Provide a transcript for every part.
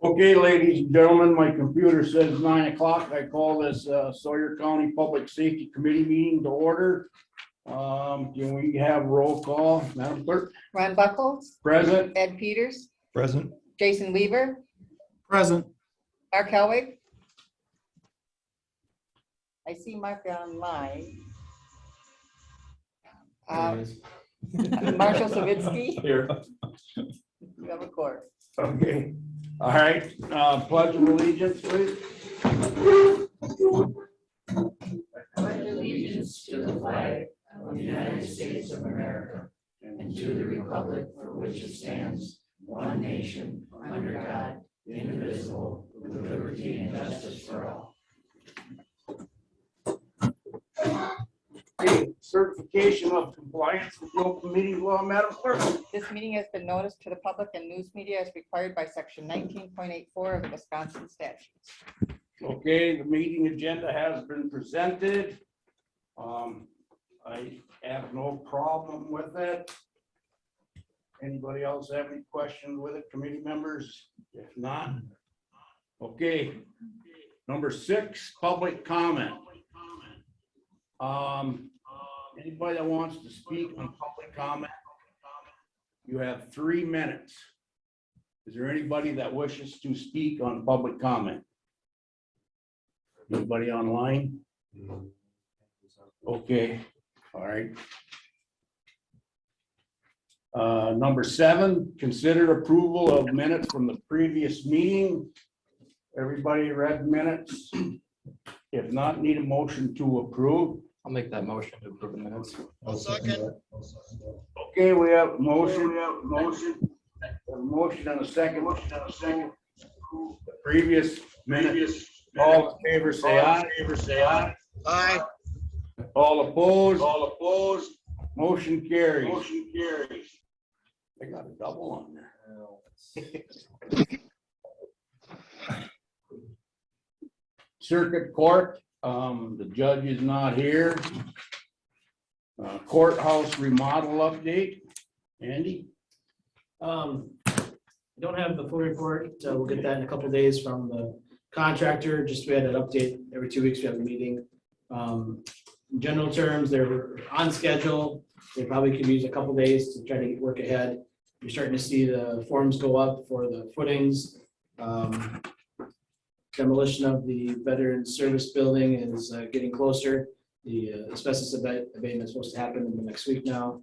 Okay, ladies and gentlemen, my computer says 9 o'clock. I call this Sawyer County Public Safety Committee meeting to order. Can we have roll call? Madam Clerk? Ron Buckles, Present. Ed Peters, Present. Jason Weaver, Present. Mark Helwig. I see Mark online. Marshall Savitsky, Here. you have a court. Okay, all right, pledge of allegiance, please. Pledge allegiance to the flag of the United States of America and to the republic for which it stands, one nation, under God, indivisible, with liberty and justice for all. Okay, certification of compliance with the open meeting law, Madam Clerk. This meeting has been noticed to the public and news media as required by section 19.84 of the Wisconsin statutes. Okay, the meeting agenda has been presented. I have no problem with it. Anybody else have any questions with it, committee members? If not, okay. Number 6, public comment. Anybody that wants to speak on public comment, you have 3 minutes. Is there anybody that wishes to speak on public comment? Anybody online? Okay, all right. Number 7, consider approval of minutes from the previous meeting. Everybody read minutes? If not, need a motion to approve. I'll make that motion to approve the minutes. I'll second. Okay, we have a motion, a motion and a second. The previous minutes. All in favor, say aye. Aye. All opposed. Motion carries. I got a double on there. Circuit Court, the judge is not here. Courthouse remodel update, Andy? I don't have the full report. We'll get that in a couple of days from the contractor. Just we had an update every 2 weeks. We have a meeting. In general terms, they're on schedule. They probably could use a couple of days to try to work ahead. You're starting to see the forms go up for the footings. Demolition of the veteran service building is getting closer. The asbestos abatement is supposed to happen in the next week now.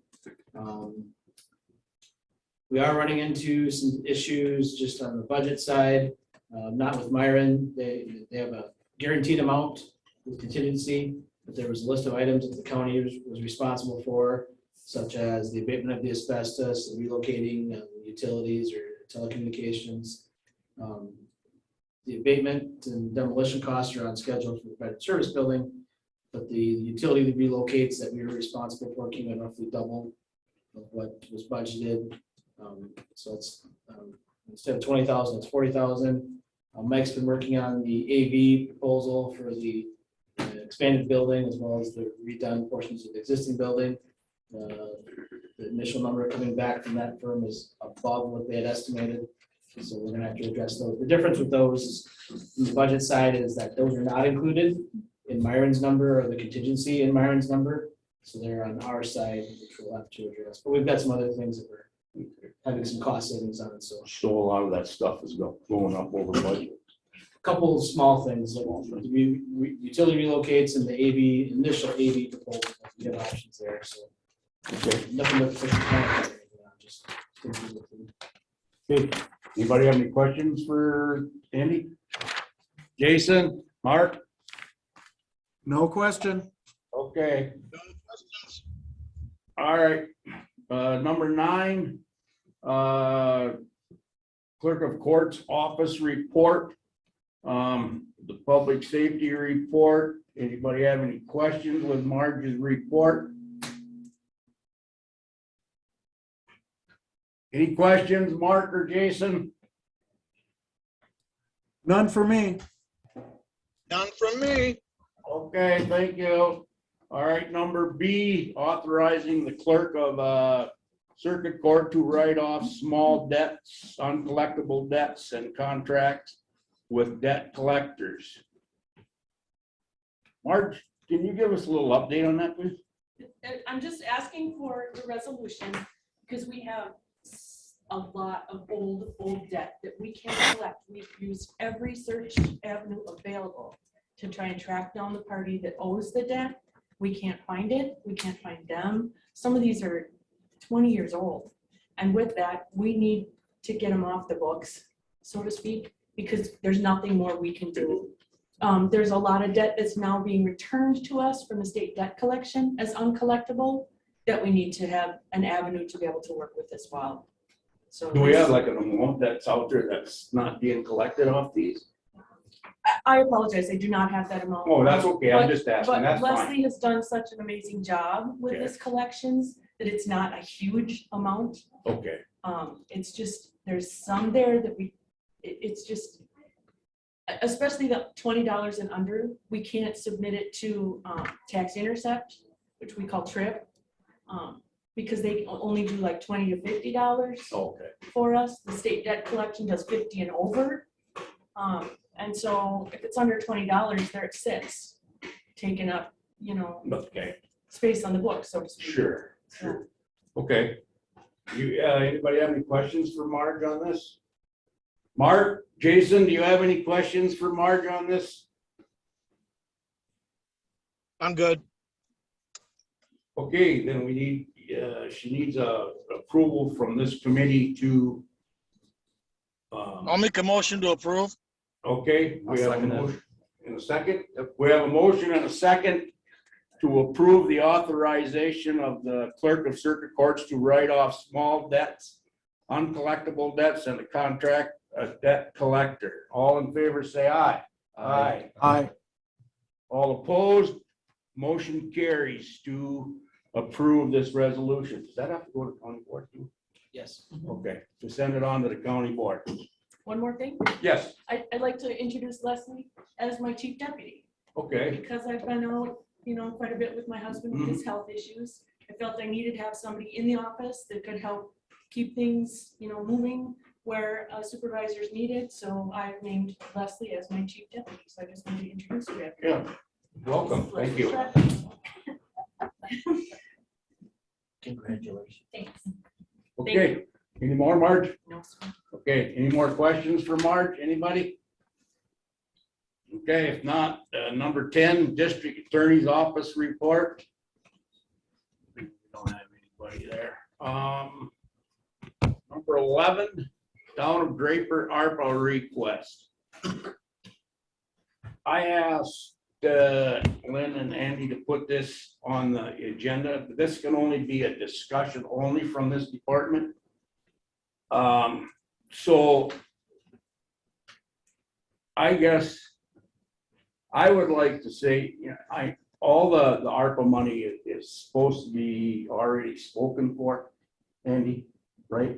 We are running into some issues just on the budget side, not with Myron. They have a guaranteed amount with contingency, but there was a list of items that the county was responsible for, such as the abatement of the asbestos, relocating utilities or telecommunications. The abatement and demolition costs are on schedule for the veteran service building, but the utility that relocates that we were responsible for came in roughly double of what was budgeted. So it's instead of 20,000, it's 40,000. Mike's been working on the AV proposal for the expanded building as well as the redone portions of the existing building. The initial number coming back from that firm is above what they had estimated. So we're gonna have to address those. The difference with those from the budget side is that those are not included in Myron's number or the contingency in Myron's number. So they're on our side, which we'll have to address. But we've got some other things that we're having some cost savings on. So So a lot of that stuff is going up over budget. a couple of small things, like utility relocates and the AV, initial AV proposal, we have options there. So Okay. nothing but push the plan, just. Okay. Anybody have any questions for Andy? Jason, Mark? No question. Okay. All right. Number 9, Clerk of Court's office report. The public safety report. Anybody have any questions with Marge's report? Any questions, Mark or Jason? None for me. None from me. Okay, thank you. All right, number B, authorizing the clerk of Circuit Court to write off small debts, uncollectible debts and contracts with debt collectors. Marge, can you give us a little update on that, please? I'm just asking for the resolution because we have a lot of old debt that we can't collect. We've used every search avenue available to try and track down the party that owes the debt. We can't find it. We can't find them. Some of these are 20 years old. And with that, we need to get them off the books, so to speak, because there's nothing more we can do. There's a lot of debt that's now being returned to us from the state debt collection as uncollectible that we need to have an avenue to be able to work with as well. So Do we have like an amount that's out there that's not being collected off these? I apologize, I do not have that amount. Oh, that's okay, I'm But- just asking, But that's fine. Leslie has done such an amazing job with Okay. this collections that it's not a huge amount. Okay, It's just, there's some there that it's just, especially the $20 and under, we can't submit it to tax intercept, which we call TRIP, because they only do like $20 to $50 okay, for us. The state debt collection does 50 and over. And so if it's under $20, there it sits, taking up, okay, space on the book, so to speak. sure, sure. Okay. You, anybody have any questions for Marge on this? Mark, Jason, do you have any questions for Marge on this? I'm good. Okay, then we need, she needs a approval from this committee to. I'll make a motion to approve. Okay, we I'll have a second it. motion in a second. We have a motion and a second to approve the authorization of the clerk of circuit courts to write off small debts, uncollectible debts, and the contract debt collector. All in favor, say aye. Aye. Aye. All opposed, motion carries to approve this resolution. Does that have to go to the county board too? Yes. Okay, to send it on to the county board. One more thing, Yes, I'd like to introduce Leslie as my chief deputy, okay, because I've been out, quite a bit with my husband with his health issues. I felt I needed to have somebody in the office that could help keep things, moving where supervisors needed. So I've named Leslie as my chief deputy. So I just wanted to introduce you. yeah, welcome, thank you. Congratulations. Thanks. Okay, any more, Marge? No, sir. Okay, any more questions for Marge? Anybody? Okay, if not, number 10, District Attorney's Office report. We don't have anybody there. Number 11, Town of Draper ARPA request. I asked Lynn and Andy to put this on the agenda. This can only be a discussion only from this department. So I guess I would like to say, all the ARPA money is supposed to be already spoken for, Andy, right?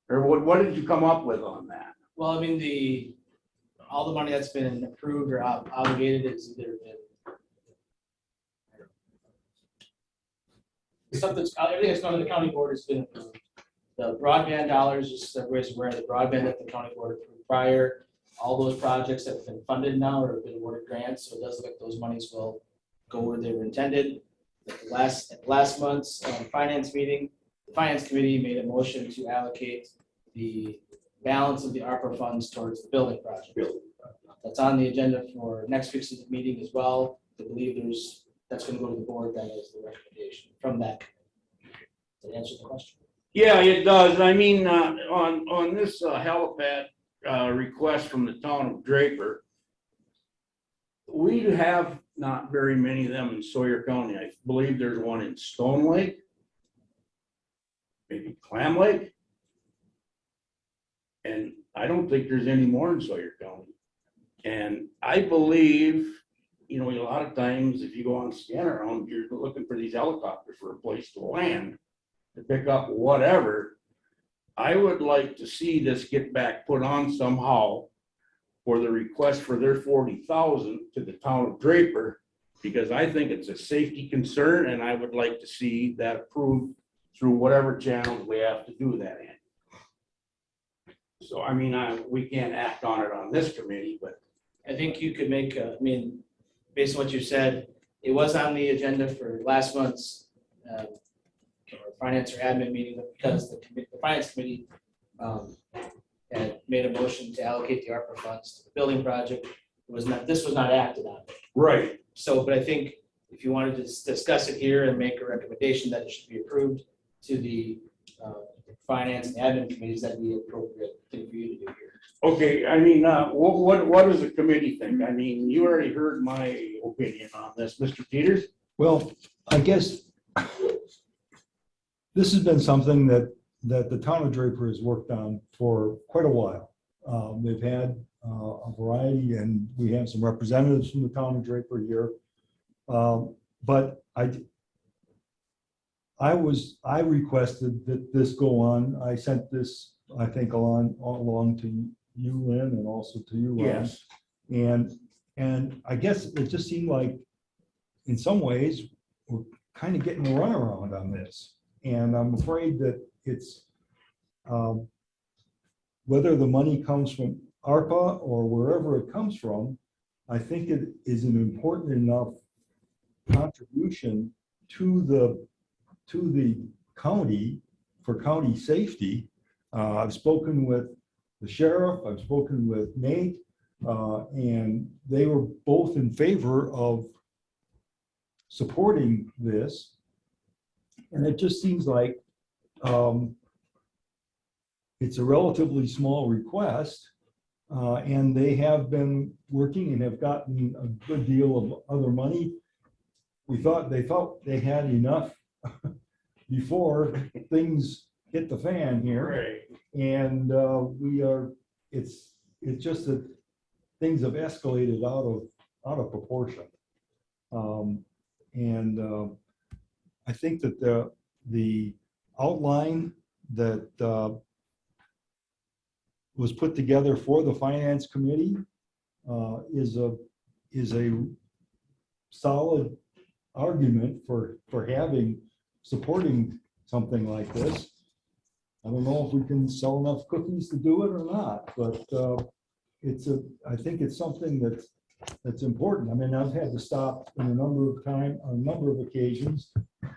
Or what did you come up with on that? Well, I mean, all the money that's been approved or obligated is either been. Everything that's gone to the county board has been approved. The broadband dollars, just so everybody's aware, the broadband that the county board approved prior, all those projects have been funded now or have been awarded grants, so it does look like those monies will go where they were intended. At last month's finance meeting, the finance committee made a motion to allocate the balance of the ARPA funds towards the building project. That's on the agenda for next week's meeting as well. I believe that's going to go to the board then as the recommendation from that committee. Does that answer the question? Yeah, it does. I mean, on this helipad request from the town of Draper, we have not very many of them in Sawyer County. I believe there's one in Stone Lake, maybe Clam Lake. And I don't think there's any more in Sawyer County. And I believe, a lot of times if you go on scan around, you're looking for these helicopters for a place to land, to pick up whatever. I would like to see this get back put on somehow for the request for their 40,000 to the town of Draper, because I think it's a safety concern and I would like to see that approved through whatever channels we have to do that in. So, I mean, we can't act on it on this committee, but I think you could make, based on what you said, it was on the agenda for last month's finance or admin meeting, but because the finance committee had made a motion to allocate the ARPA funds to the building project, this was not acted on. right. So, but I think if you wanted to discuss it here and make a recommendation that it should be approved to the finance and admin committees, that'd be an appropriate thing for you to do here. Okay, I mean, what does the committee think? I mean, you already heard my opinion on this, Mr. Peters. Well, I guess this has been something that the town of Draper has worked on for quite a while. They've had a variety, and we have some representatives from the town of Draper here. But I requested that this go on. I sent this, I think, along to you, Lynn, and also to you, Ron. Yes. And I guess it just seemed like, in some ways, we're kind of getting a runaround on this. And I'm afraid that it's, whether the money comes from ARPA or wherever it comes from, I think it is an important enough contribution to the county for county safety. I've spoken with the sheriff, I've spoken with Nate, and they were both in favor of supporting this. And it just seems like it's a relatively small request, and they have been working and have gotten a good deal of other money. They thought they had enough before things hit the fan here. Right. And it's just that things have escalated out of proportion. I think that the outline that was put together for the finance committee is a solid argument for supporting something like this. I don't know if we can sell enough cookies to do it or not, but I think it's something that's important. I mean, I've had to stop in a number of occasions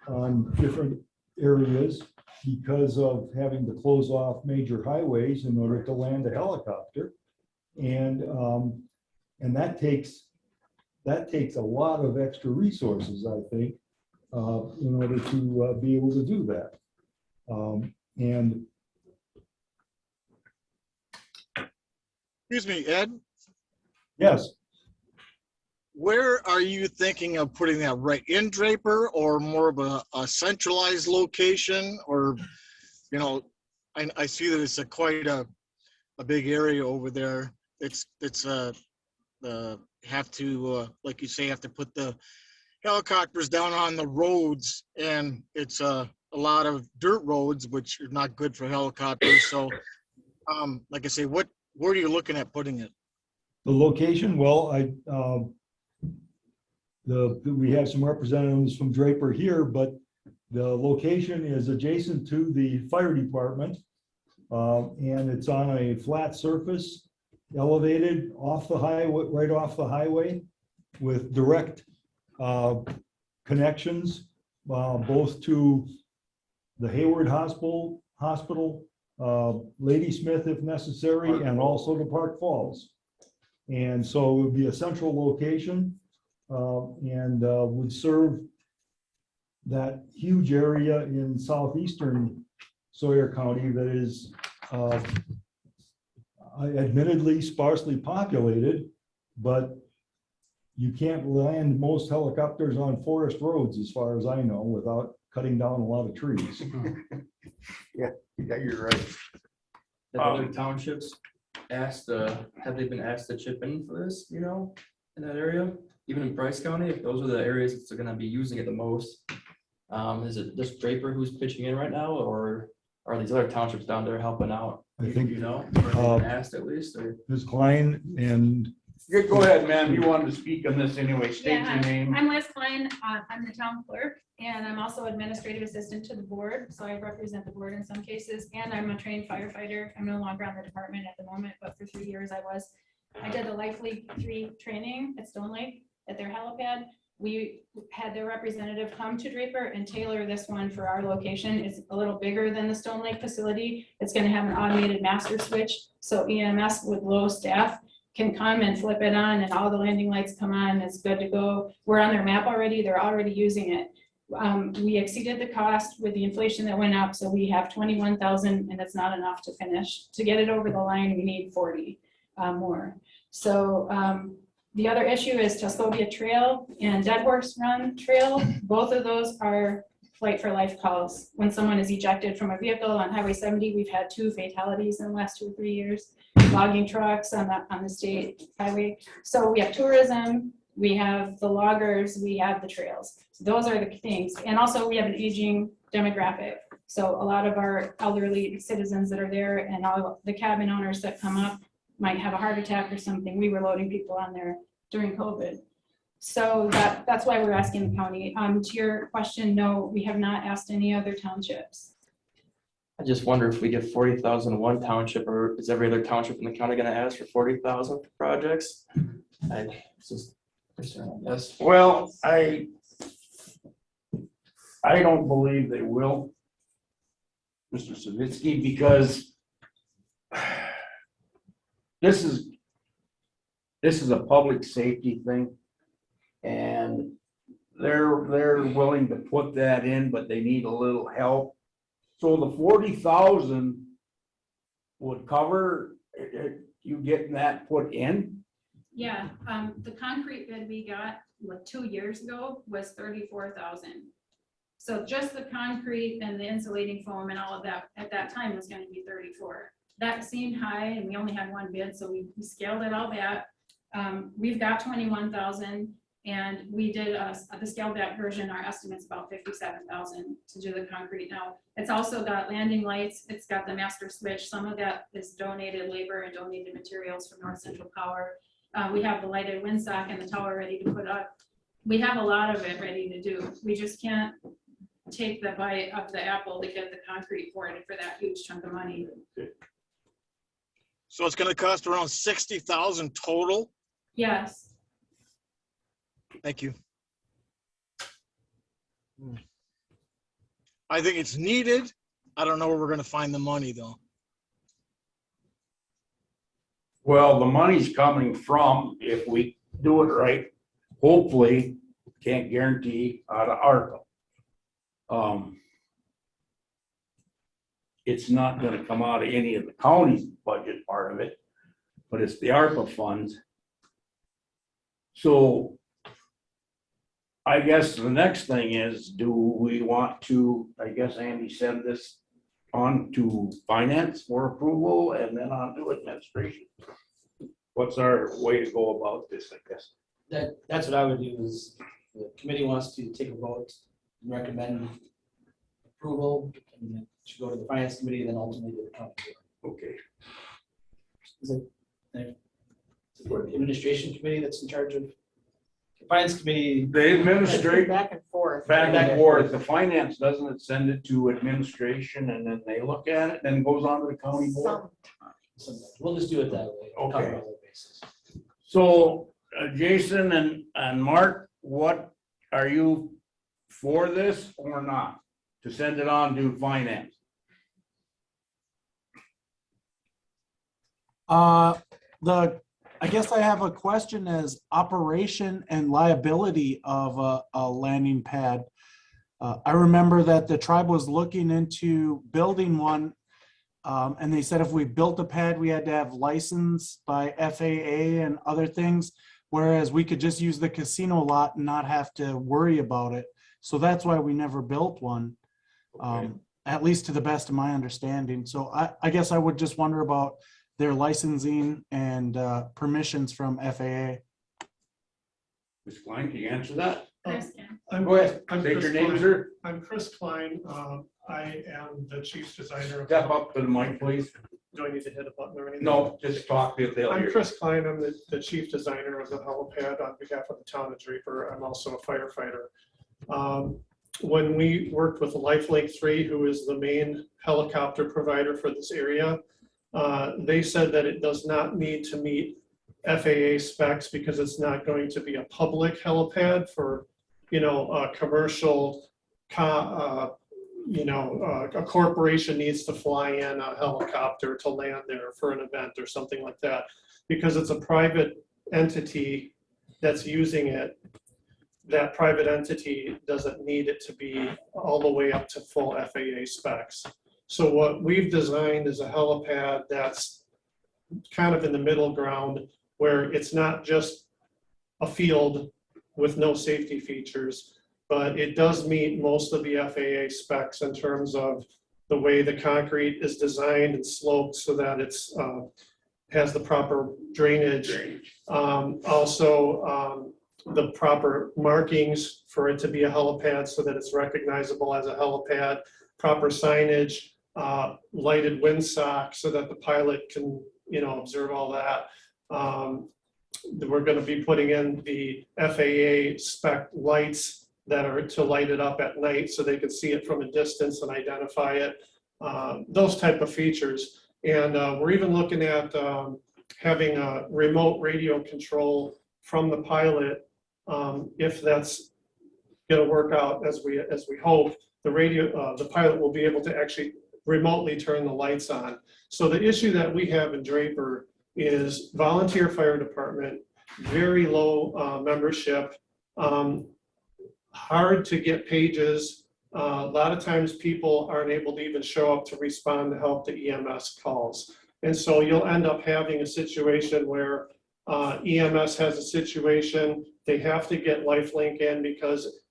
on different areas because of having to close off major highways in order to land a helicopter. And that takes a lot of extra resources, I think, in order to be able to do that. And Excuse me, Ed, yes, where are you thinking of putting that, right in Draper or more of a centralized location? Or, I see that it's quite a big area over there. It's have to, like you say, have to put the helicopters down on the roads, and it's a lot of dirt roads, which are not good for helicopters. So, like I say, where are you looking at putting it? the location, well, we have some representatives from Draper here, but the location is adjacent to the fire department. And it's on a flat surface, elevated off the highway, right off the highway, with direct connections, both to the Hayward Hospital, Ladysmith if necessary, and also to Park Falls. And so it would be a central location and would serve that huge area in southeastern Sawyer County that is admittedly sparsely populated, but you can't land most helicopters on forest roads, as far as I know, without cutting down a lot of trees. Yeah, you're right. Have other townships asked, have they been asked to chip in for this, in that area? Even in Bryce County, if those are the areas that they're gonna be using it the most, is it just Draper who's pitching in right now, or are these other townships down there helping out? I think, Or have they been asked at least, or? Ms. Klein and Go ahead, ma'am. You wanted to speak on this anyway. State Yeah, your name. I'm Liz Klein. I'm the town clerk and I'm also administrative assistant to the board. So I represent the board in some cases and I'm a trained firefighter. I'm no longer on the department at the moment, but for 3 years I was. I did the Life League 3 training at Stone Lake at their helipad. We had their representative come to Draper and tailor this one for our location. It's a little bigger than the Stone Lake facility. It's going to have an automated master switch. So EMS with low staff can come and flip it on and all the landing lights come on. It's good to go. We're on their map already. They're already using it. We exceeded the cost with the inflation that went up. So we have 21,000 and it's not enough to finish. To get it over the line, we need 40 more. So the other issue is Tuscobia Trail and Dead Horse Run Trail. Both of those are flight for life calls. When someone is ejected from a vehicle on Highway 70, we've had 2 fatalities in the last 2 or 3 years. Logging trucks on the state highway. So we have tourism, we have the loggers, we have the trails. So those are the things. And also we have an aging demographic. So a lot of our elderly citizens that are there and all the cabin owners that come up might have a heart attack or something. We were loading people on there during COVID. So that's why we're asking the county. To your question, no, we have not asked any other townships. I just wonder if we get 40,000 in one township, or is every other township in the county gonna ask for 40,000 for projects? It's just concern, I guess. Well, I don't believe they will, Mr. Savitsky, because this is a public safety thing. And they're willing to put that in, but they need a little help. So the 40,000 would cover you getting that put in? Yeah, the concrete bid we got, 2 years ago was 34,000. So just the concrete and the insulating foam and all of that at that time was gonna be 34. That seemed high and we only had 1 bid, so we scaled it all back. We've got 21,000 and we did the scaled back version. Our estimate's about 57,000 to do the concrete. Now, it's also got landing lights. It's got the master switch. Some of that is donated labor and donated materials from North Central Power. We have the lighted windsock and the tower ready to put up. We have a lot of it ready to do. We just can't take the bite of the apple to get the concrete for it for that huge chunk of money. So it's gonna cost around 60,000 total? Yes. Thank you. I think it's needed. I don't know where we're gonna find the money though. Well, the money's coming from, if we do it right, hopefully, can't guarantee, out of ARPA. It's not gonna come out of any of the county's budget part of it, but it's the ARPA funds. So I guess the next thing is, do we want to, I guess Andy send this on to finance for approval and then on to administration? What's our way to go about this, I guess? That's what I would do is the committee wants to take a vote and recommend approval and then it should go to the finance committee and then ultimately to the county board. Okay. Is it the administration committee that's in charge of the finance committee? The administration, Back and forth. back and forth, the finance doesn't it send it to administration and then they look at it, then it goes on to the county board? Sometimes. We'll just do it that way. Okay. Cover all the bases. So Jason and Mark, what, are you for this or not? To send it on to finance? I guess I have a question as operation and liability of a landing pad. I remember that the tribe was looking into building one. And they said if we built a pad, we had to have license by FAA and other things, whereas we could just use the casino lot and not have to worry about it. So that's why we never built one, Okay. at least to the best of my understanding. So I guess I would just wonder about their licensing and permissions from FAA. Ms. Klein, can you answer that? Chris can. Go ahead, I'm state your Chris name, Klein. sir. I'm Chris Klein. I am the chief designer of. Step up to the mic, please. do I need to hit a button or anything? No, just talk to they'll I'm hear. Chris Klein. I'm the chief designer of the helipad on behalf of the town of Draper. I'm also a firefighter. When we worked with Lifelink 3, who is the main helicopter provider for this area, they said that it does not need to meet FAA specs because it's not going to be a public helipad for, a commercial, a corporation needs to fly in a helicopter to land there for an event or something like that. Because it's a private entity that's using it, that private entity doesn't need it to be all the way up to full FAA specs. So what we've designed is a helipad that's kind of in the middle ground where it's not just a field with no safety features, but it does meet most of the FAA specs in terms of the way the concrete is designed and sloped so that it's has the proper drainage. Also, the proper markings for it to be a helipad so that it's recognizable as a helipad, proper signage, lighted windsock so that the pilot can, observe all that. We're going to be putting in the FAA spec lights that are to light it up at night so they can see it from a distance and identify it, those type of features. And we're even looking at having a remote radio control from the pilot. If that's going to work out as we hope, the pilot will be able to actually remotely turn the lights on. So the issue that we have in Draper is volunteer fire department, very low membership, hard to get pages. A lot of times people aren't able to even show up to respond to help the EMS calls. And so you'll end up having a situation where EMS has a situation, they have to get Lifelink in because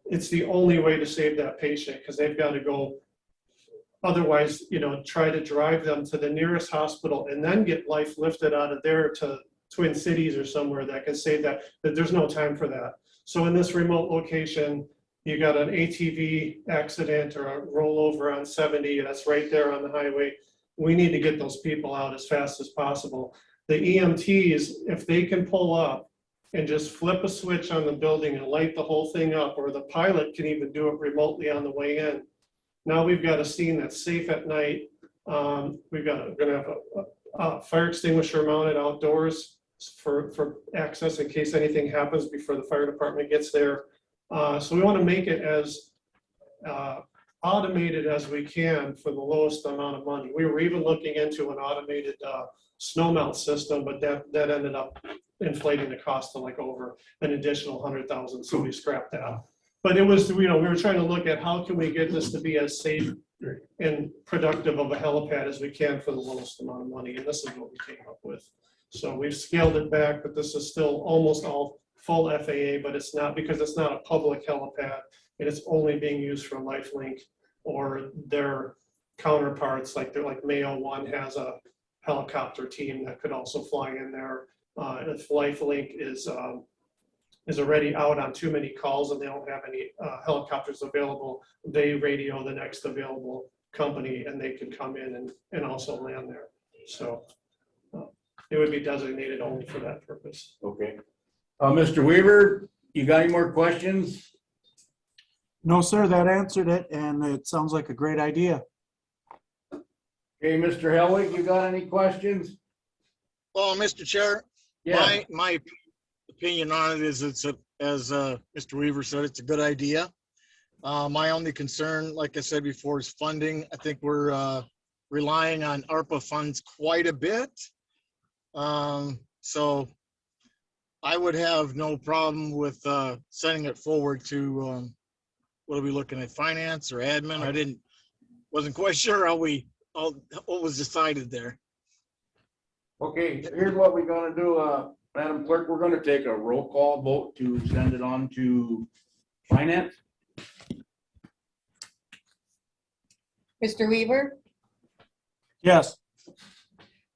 it's the only way to save that patient because they've got to go. Otherwise, try to drive them to the nearest hospital and then get life lifted out of there to Twin Cities or somewhere that can save that there's no time for that. So in this remote location, you got an ATV accident or a rollover on 70, that's right there on the highway. We need to get those people out as fast as possible. The EMTs, if they can pull up and just flip a switch on the building and light the whole thing up, or the pilot can even do it remotely on the way in. Now we've got a scene that's safe at night. We're gonna have a fire extinguisher mounted outdoors for access in case anything happens before the fire department gets there. So we want to make it as automated as we can for the lowest amount of money. We were even looking into an automated snow melt system, but that ended up inflating the cost to like over an additional 100,000. So we scrapped that. But it was, we were trying to look at how can we get this to be as safe and productive of a helipad as we can for the lowest amount of money. And this is what we came up with. So we've scaled it back, but this is still almost all full FAA, but it's not because it's not a public helipad and it's only being used for Lifelink or their counterparts. Like Mayo One has a helicopter team that could also fly in there. If Lifelink is already out on too many calls and they don't have any helicopters available, they radio the next available company and they can come in and also land there. So it would be designated only for that purpose. Okay. Mr. Weaver, you got any more questions? No, sir, that answered it, and it sounds like a great idea. Okay, Mr. Helwig, you got any questions? Well, Mr. Chair, Yeah. my opinion on it is as Mr. Weaver said, it's a good idea. My only concern, like I said before, is funding. I think we're relying on ARPA funds quite a bit. So I would have no problem with sending it forward to, what are we looking at, finance or admin? I wasn't quite sure what was decided there. Okay, here's what we're gonna do, Madam Clerk, we're gonna take a roll call vote to send it on to finance. Mr. Weaver, Yes.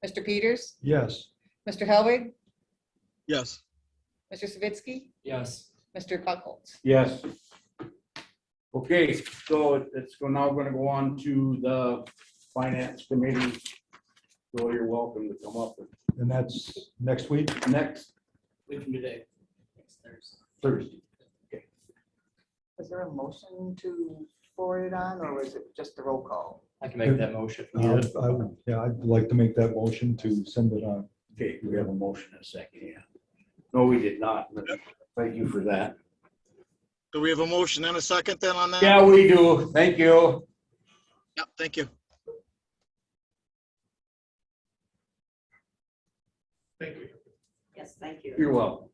Mr. Peters, Yes. Mr. Hellwig, Yes. Mr. Savitsky, Yes. Mr. Buckholz. Yes. Okay, so it's now gonna go on to the finance committee So you're welcome to come up And that's next week? next Week from today. Thursday. Is there a motion to forward it on, or was it just a roll call? I can make that motion. Yeah, I'd like to make that motion to send it on. Okay, we have a motion in a second, yeah. No, we did not, but thank you for that. Do we have a motion and a second then on that? Yeah, we do. Thank you. Yep, thank you. Thank you. Yes, thank you. You're welcome.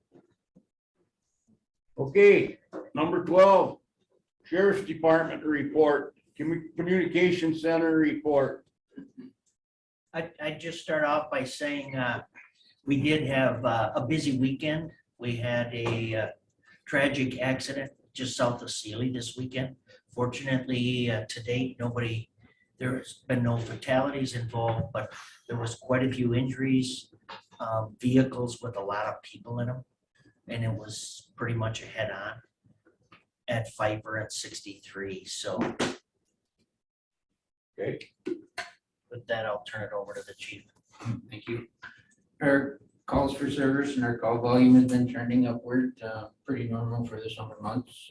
Okay, number 12, Sheriff's Department report, Communication Center report. I'd just start off by saying, we did have a busy weekend. We had a tragic accident just south of Sealy this weekend. Fortunately, to date, there's been no fatalities involved, but there was quite a few injuries. Vehicles with a lot of people in them, and it was pretty much a head-on at Pfeiffer at 63. So Okay, with that, I'll turn it over to the chief. Thank you. Our calls for service and our call volume has been trending upward, pretty normal for the summer months.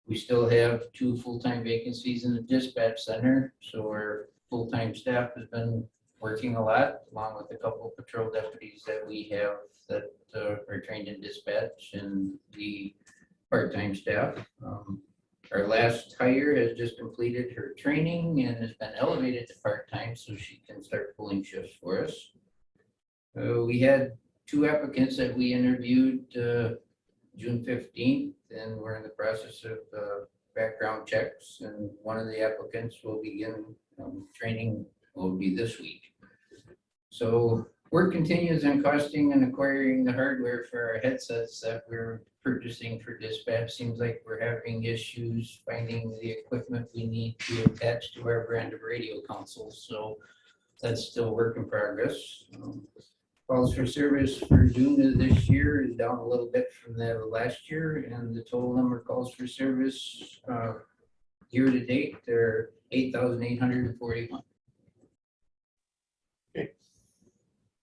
We still have 2 full-time vacancies in the dispatch center, so our full-time staff has been working a lot, along with a couple of patrol deputies that we have that are trained in dispatch and the part-time staff. Our last hire has just completed her training and has been elevated to part-time so she can start pulling shifts for us. We had 2 applicants that we interviewed June 15th, and we're in the process of background checks, and one of the applicants will begin training will be this week. So work continues on costing and acquiring the hardware for our headsets that we're purchasing for dispatch. Seems like we're having issues finding the equipment we need to attach to our brand of radio consoles. So that's still a work in progress. Calls for service for June of this year is down a little bit from that of last year, and the total number of calls for service year to date, they're 8,841.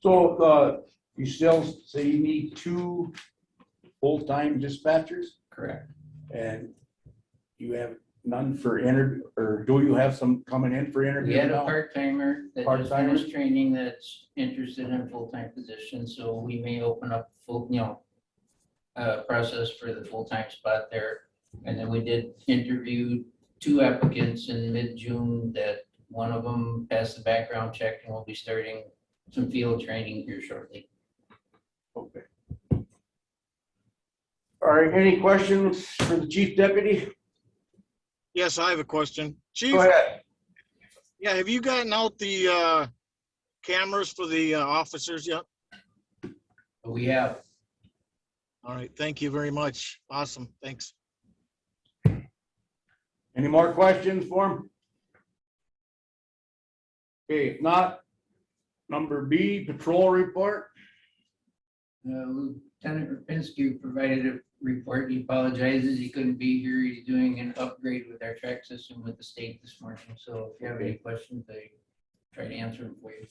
so you still say you need 2 full-time dispatchers? Correct. And you have none for or do you have some coming in for interview We had a now? part-timer that just Part-timer? finished training that's interested in a full-time position, so we may open up process for the full-time spot there. And then we did interview 2 applicants in mid-June that one of them passed the background check and will be starting some field training here shortly. Okay. All right, any questions for the chief deputy? Yes, I have a question. Chief, Go ahead. yeah, have you gotten out the cameras for the officers yet? But we have, All right, thank you very much. Awesome, thanks. Any more questions for him? Okay, if not, number B, patrol report. Lieutenant Rapinski provided a report. He apologizes. He couldn't be here. He's doing an upgrade with our track system with the state this morning. So if you have any questions, I try to answer them for you.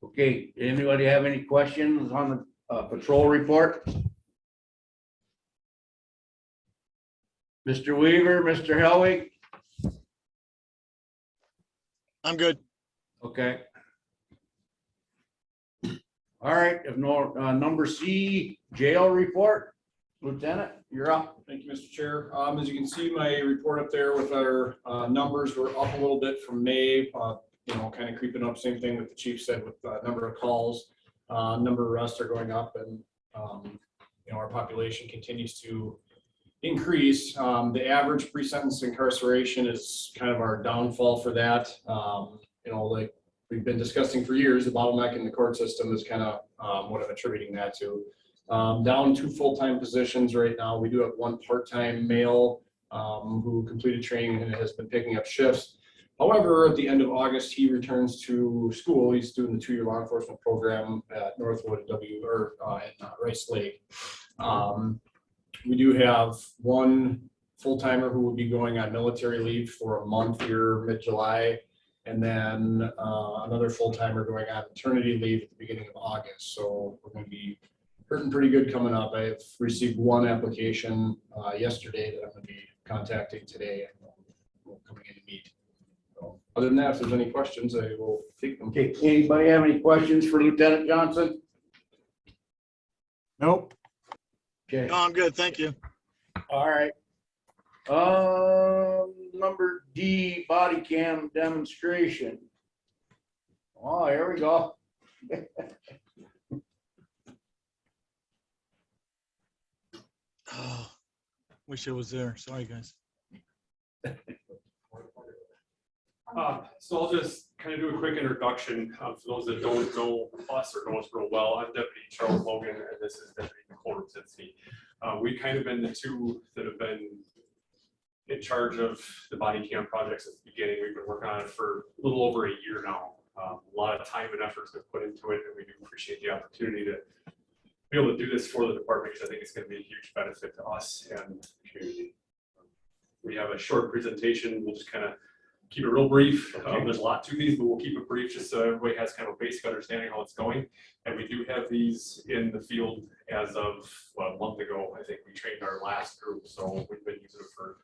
Okay, anybody have any questions on the patrol report? Mr. Weaver, Mr. Helwig? I'm good. Okay. All right, if no, number C, jail report. Lieutenant, you're up. Thank you, Mr. Chair. As you can see, my report up there with our numbers, we're up a little bit from May, kind of creeping up. Same thing with the chief said with number of calls, number of arrests are going up, and our population continues to increase. The average pre-sentence incarceration is kind of our downfall for that. Like we've been discussing for years, the bottleneck in the court system is kind of what I'm attributing that to. Down 2 full-time positions right now. We do have 1 part-time male who completed training and has been picking up shifts. However, at the end of August, he returns to school. He's doing the 2-year law enforcement program at Northwood at Rice Lake. We do have 1 full-timer who will be going on military leave for a month here, mid-July. And then another full-timer going on maternity leave at the beginning of August. So we're going to be hurting pretty good coming up. I've received one application yesterday that I'm going to be contacting today, and we'll coming in to meet. So, other than that, if there's any questions, I will take them. Okay, anybody have any questions for Lieutenant Johnson? Nope. Okay, No, I'm good. Thank you. all right. Number D, body cam demonstration. Oh, here we go. Oh, wish I was there. Sorry, guys. So I'll just kind of do a quick introduction for those that don't know us or know us real well. I'm Deputy Charles Logan, and this is Deputy Nicole Rositsky. We've kind of been the two that have been in charge of the body cam projects at the beginning. We've been working on it for a little over a year now. A lot of time and efforts been put into it, and we do appreciate the opportunity to be able to do this for the department, because I think it's going to be a huge benefit to us and the community. We have a short presentation. We'll just kind of keep it real brief. There's a lot to these, but we'll keep it brief just so everybody has kind of a basic understanding how it's going. And we do have these in the field as of a month ago. I think we trained our last group, so we've been using it for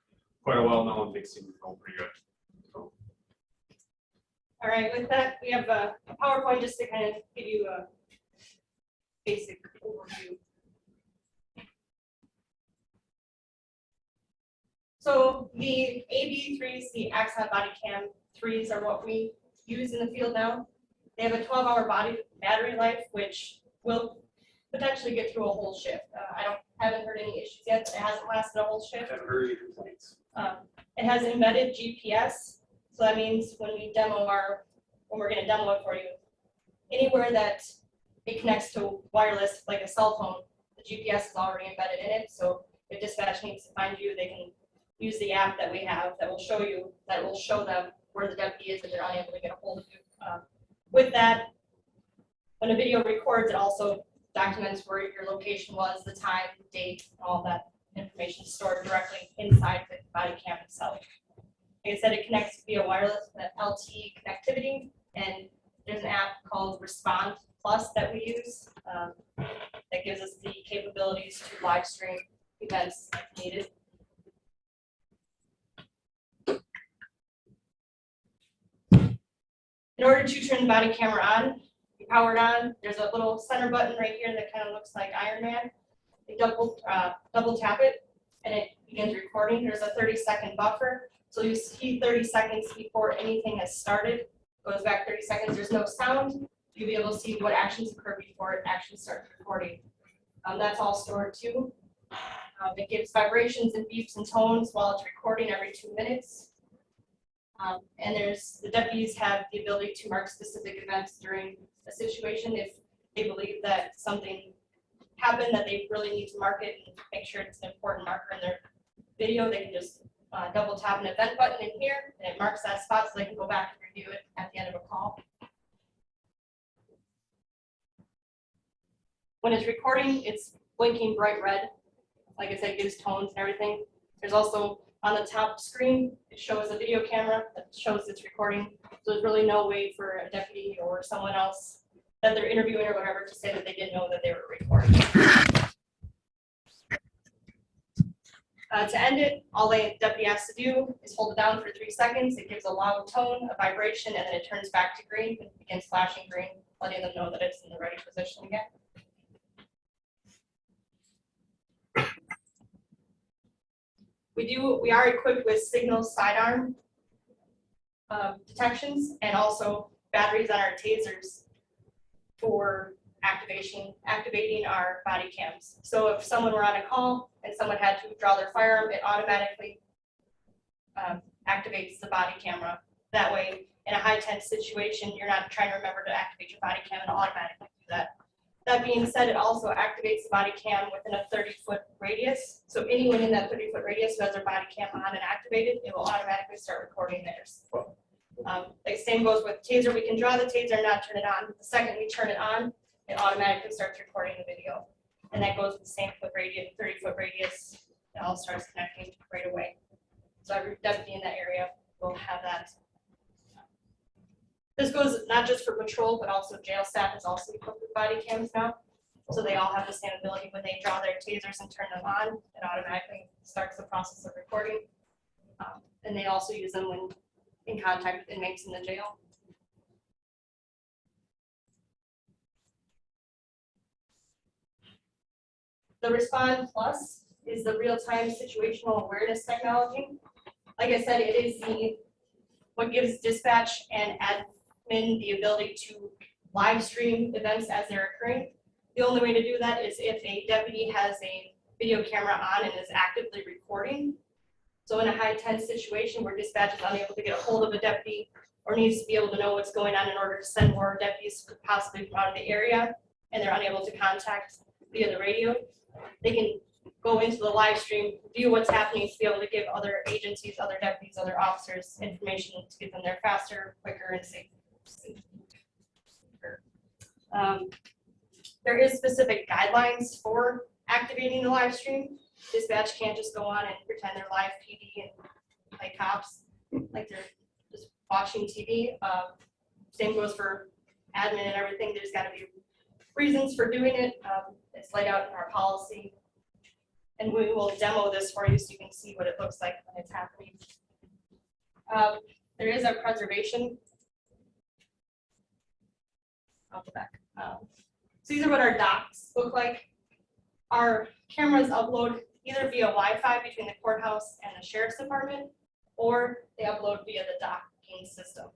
quite a while now, and things seem to go pretty good. So. All right, with that, we have a PowerPoint just to kind of give you a basic overview. So the AB3s, the Axon Body Cam 3s are what we use in the field now. They have a 12-hour battery life, which will potentially get through a whole shift. Haven't heard any issues yet. It hasn't lasted a whole shift. Haven't heard any complaints. It has embedded GPS, so that means when we're going to demo it for you, anywhere that it connects to wireless, like a cell phone, the GPS is already embedded in it. So if dispatch needs to find you, they can use the app that we have that will show them where the deputy is if they're unable to get a hold of you. With that, when a video records, it also documents where your location was, the time, the date, all that information stored directly inside the body cam itself. Like I said, it connects via wireless LTE connectivity, and there's an app called Respond Plus that we use that gives us the capabilities to live stream events if needed. In order to turn the body camera on, you power it on. There's a little center button right here that kind of looks like Iron Man. You double tap it, and it begins recording. There's a 30-second buffer, so you see 30 seconds before anything has started. Goes back 30 seconds. There's no sound. You'll be able to see what actions occur before it actually starts recording. That's all stored too. It gives vibrations and beeps and tones while it's recording every 2 minutes. And the deputies have the ability to mark specific events during a situation. If they believe that something happened that they really need to mark it and make sure it's an important marker in their video, they can just double tap an event button in here, and it marks that spot so they can go back and review it at the end of a call. When it's recording, it's blinking bright red. Like I said, it gives tones and everything. There's also on the top screen, it shows a video camera that shows it's recording. So there's really no way for a deputy or someone else that they're interviewing or whatever to say that they didn't know that they were recording. To end it, all the deputy has to do is hold it down for 3 seconds. It gives a loud tone, a vibration, and then it turns back to green and begins flashing green, letting them know that it's in the ready position again. We are equipped with signal sidearm detections and also batteries on our tasers for activating our body cams. So if someone were on a call and someone had to draw their firearm, it automatically activates the body camera. That way, in a high tense situation, you're not trying to remember to activate your body cam and automatically do that. That being said, it also activates the body cam within a 30-foot radius. So anyone in that 30-foot radius who has their body cam on and activated, it will automatically start recording theirs. The same goes with taser. We can draw the taser and not turn it on. The second we turn it on, it automatically starts recording the video. And that goes with the same 30-foot radius it all starts connecting right away. So every deputy in that area will have that. This goes not just for patrol, but also jail staff is also equipped with body cams now. So they all have the same ability when they draw their tasers and turn them on, it automatically starts the process of recording. And they also use them when in contact with inmates in the jail. The Respond Plus is the real-time situational awareness technology. Like I said, it is what gives dispatch and admin the ability to live stream events as they're occurring. The only way to do that is if a deputy has a video camera on and is actively recording. So in a high tense situation where dispatch is unable to get a hold of a deputy or needs to be able to know what's going on in order to send more deputies possibly from out of the area, and they're unable to contact via the radio, they can go into the live stream, view what's happening to be able to give other agencies, other deputies, other officers information to get them there faster, quicker, and safer. There is specific guidelines for activating the live stream. Dispatch can't just go on and pretend they're live PD and play cops like they're just watching TV. Same goes for admin and everything. There's got to be reasons for doing it. It's laid out in our policy. And we will demo this for you so you can see what it looks like when it's happening. There is a preservation. I'll go back. So these are what our docks look like. Our cameras upload either via Wi-Fi between the courthouse and the sheriff's department, or they upload via the docking system.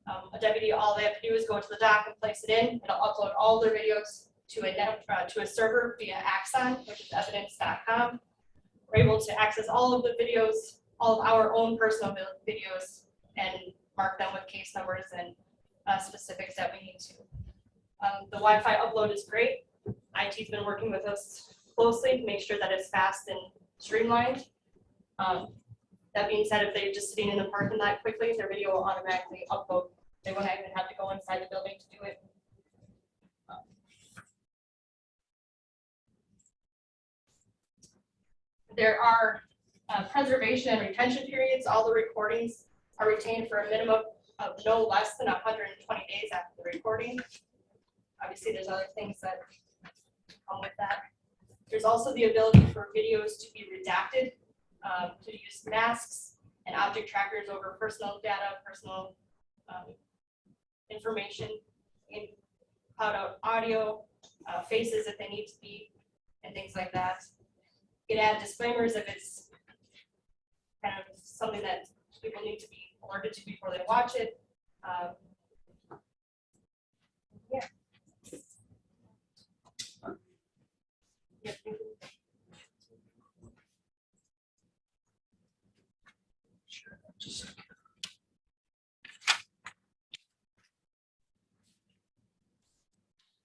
A deputy, all they have to do is go to the dock and place it in. It'll upload all their videos to a server via Axon, which is evidence.com. We're able to access all of the videos, all of our own personal videos, and mark them with case numbers and specifics that we need to. The Wi-Fi upload is great. IT's been working with us closely to make sure that it's fast and streamlined. That being said, if they're just sitting in the parking lot quickly, their video will automatically upload. They won't even have to go inside the building to do it. There are preservation and retention periods. All the recordings are retained for a minimum of no less than 120 days after the recording. Obviously, there's other things that come with that. There's also the ability for videos to be redacted, to use masks and object trackers over personal data, personal information, in cloud out audio, faces if they need to be, and things like that. You can add disclaimers if it's kind of something that people need to be alerted to before they watch it. Yeah. Yep.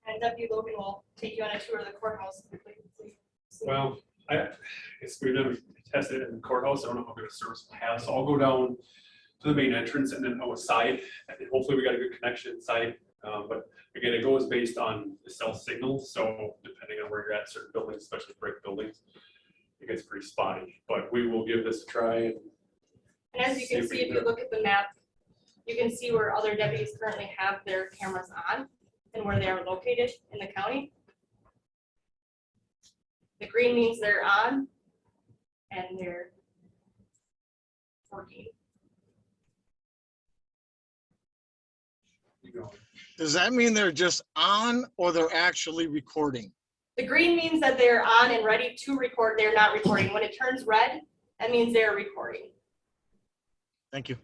And Deputy Logan will take you on a tour of the courthouse. Well, it's we've never tested it in the courthouse. I don't know how good a service we'll have, so I'll go down to the main entrance and then outside, and hopefully we got a good connection inside. But again, it goes based on the cell signal, so depending on where you're at, certain buildings, especially brick buildings, it gets pretty spotty. But we will give this a try. And as you can see, if you look at the map, you can see where other deputies currently have their cameras on and where they are located in the county. The green means they're on and they're working. Does that mean they're just on or they're actually recording? The green means that they're on and ready to record. They're not recording. When it turns red, that means they're recording. Thank you.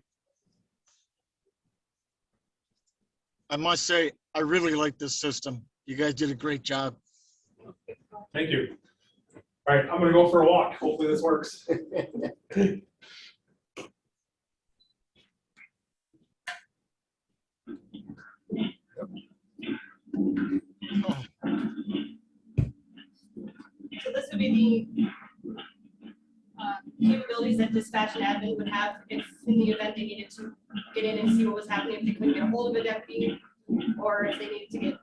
I must say, I really like this system. You guys did a great job. thank you. All right, I'm gonna go for a walk. Hopefully this works. So this would be the capabilities that dispatch and admin would have if in the event they needed to get in and see what was happening, if they couldn't get a hold of a deputy, or if they needed to get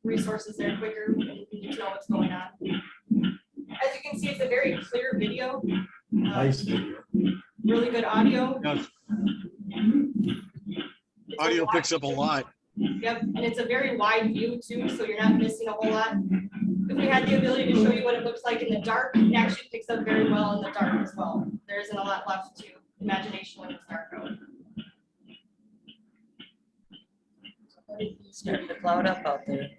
resources there quicker and need to know what's going on. as you can see, it's a very clear video. Nice video. Really good audio. Yes, It's a audio wide- picks up a lot. Yep, and it's a very wide view too, so you're not missing a whole lot. If we had the ability to show you what it looks like in the dark, it actually picks up very well in the dark as well. There isn't a lot left to imagination when it's dark out. Starting to cloud up out there.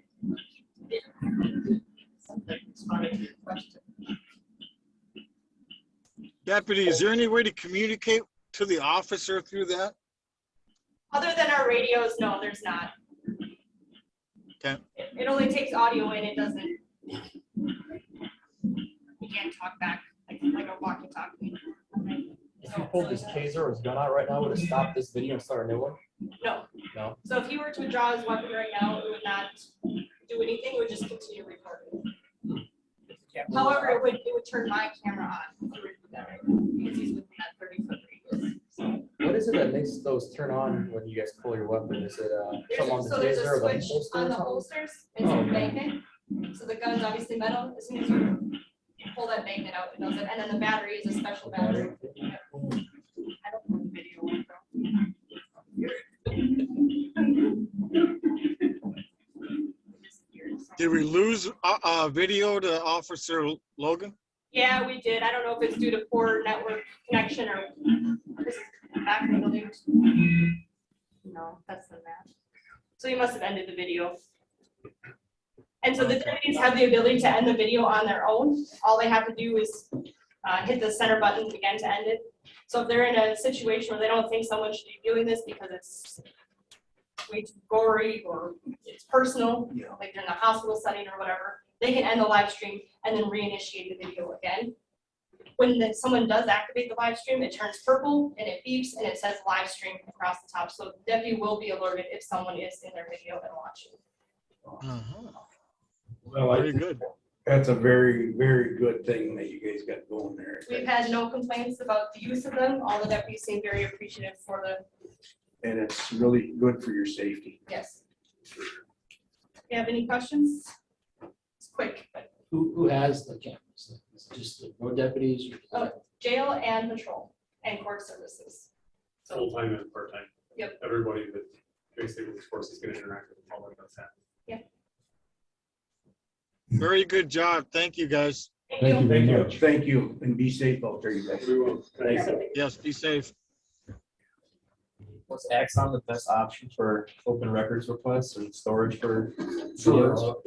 Deputy, is there any way to communicate to the officer through that? Other than our radios, no, there's not. Okay. It only takes audio in, it doesn't. You can't talk back like a walkie-talkie. If he pulled his taser or his gun out right now, would it stop this video and start a new one? No. No. So if he were to draw his weapon right now, it would not do anything, it would just continue recording. However, it would turn my camera on. Because he's within that 30-foot radius. So What is it that makes those turn on when you guys pull your weapon? Is it something on the so there's taser a or the switch holster? on or the something? holsters, it's Oh, a okay. magnet. So the gun's obviously metal, as soon as you pull that magnet out, it does it, and then the battery is a special battery. Yep. I don't know the video one, Did we lose video to Officer Logan? Yeah, we did. I don't know if it's due to poor network connection or this is back in the loop. No, that's the map. So you must have ended the video. And so the deputies have the ability to end the video on their own. All they have to do is hit the center button again to end it. So if they're in a situation where they don't think someone should be viewing this because it's way too gory or it's personal, like they're in a hospital setting or whatever, they can end the live stream and then reinitiate the video again. When someone does activate the live stream, it turns purple and it beeps and it says live stream across the top. So the deputy will be alerted if someone is in their video and watching. Well, I Very think good. that's a very, very good thing that you guys got going there. We've had no complaints about the use of them. All the deputies seem very appreciative for the, And it's really good for your safety. yes. You have any questions? It's quick, but Who has the cameras? Is it just the road deputies? or- jail and patrol and court services. So, Full-time and part-time. Yep. Everybody that basically, of course, is gonna interact with the public, that's happening. Very good job. Thank you, guys. thank Thank you you. very Thank you, much. thank you, and be safe out there, you guys. We will. Thanks. Yes, be safe. Was Axon the best option for open records requests and storage for?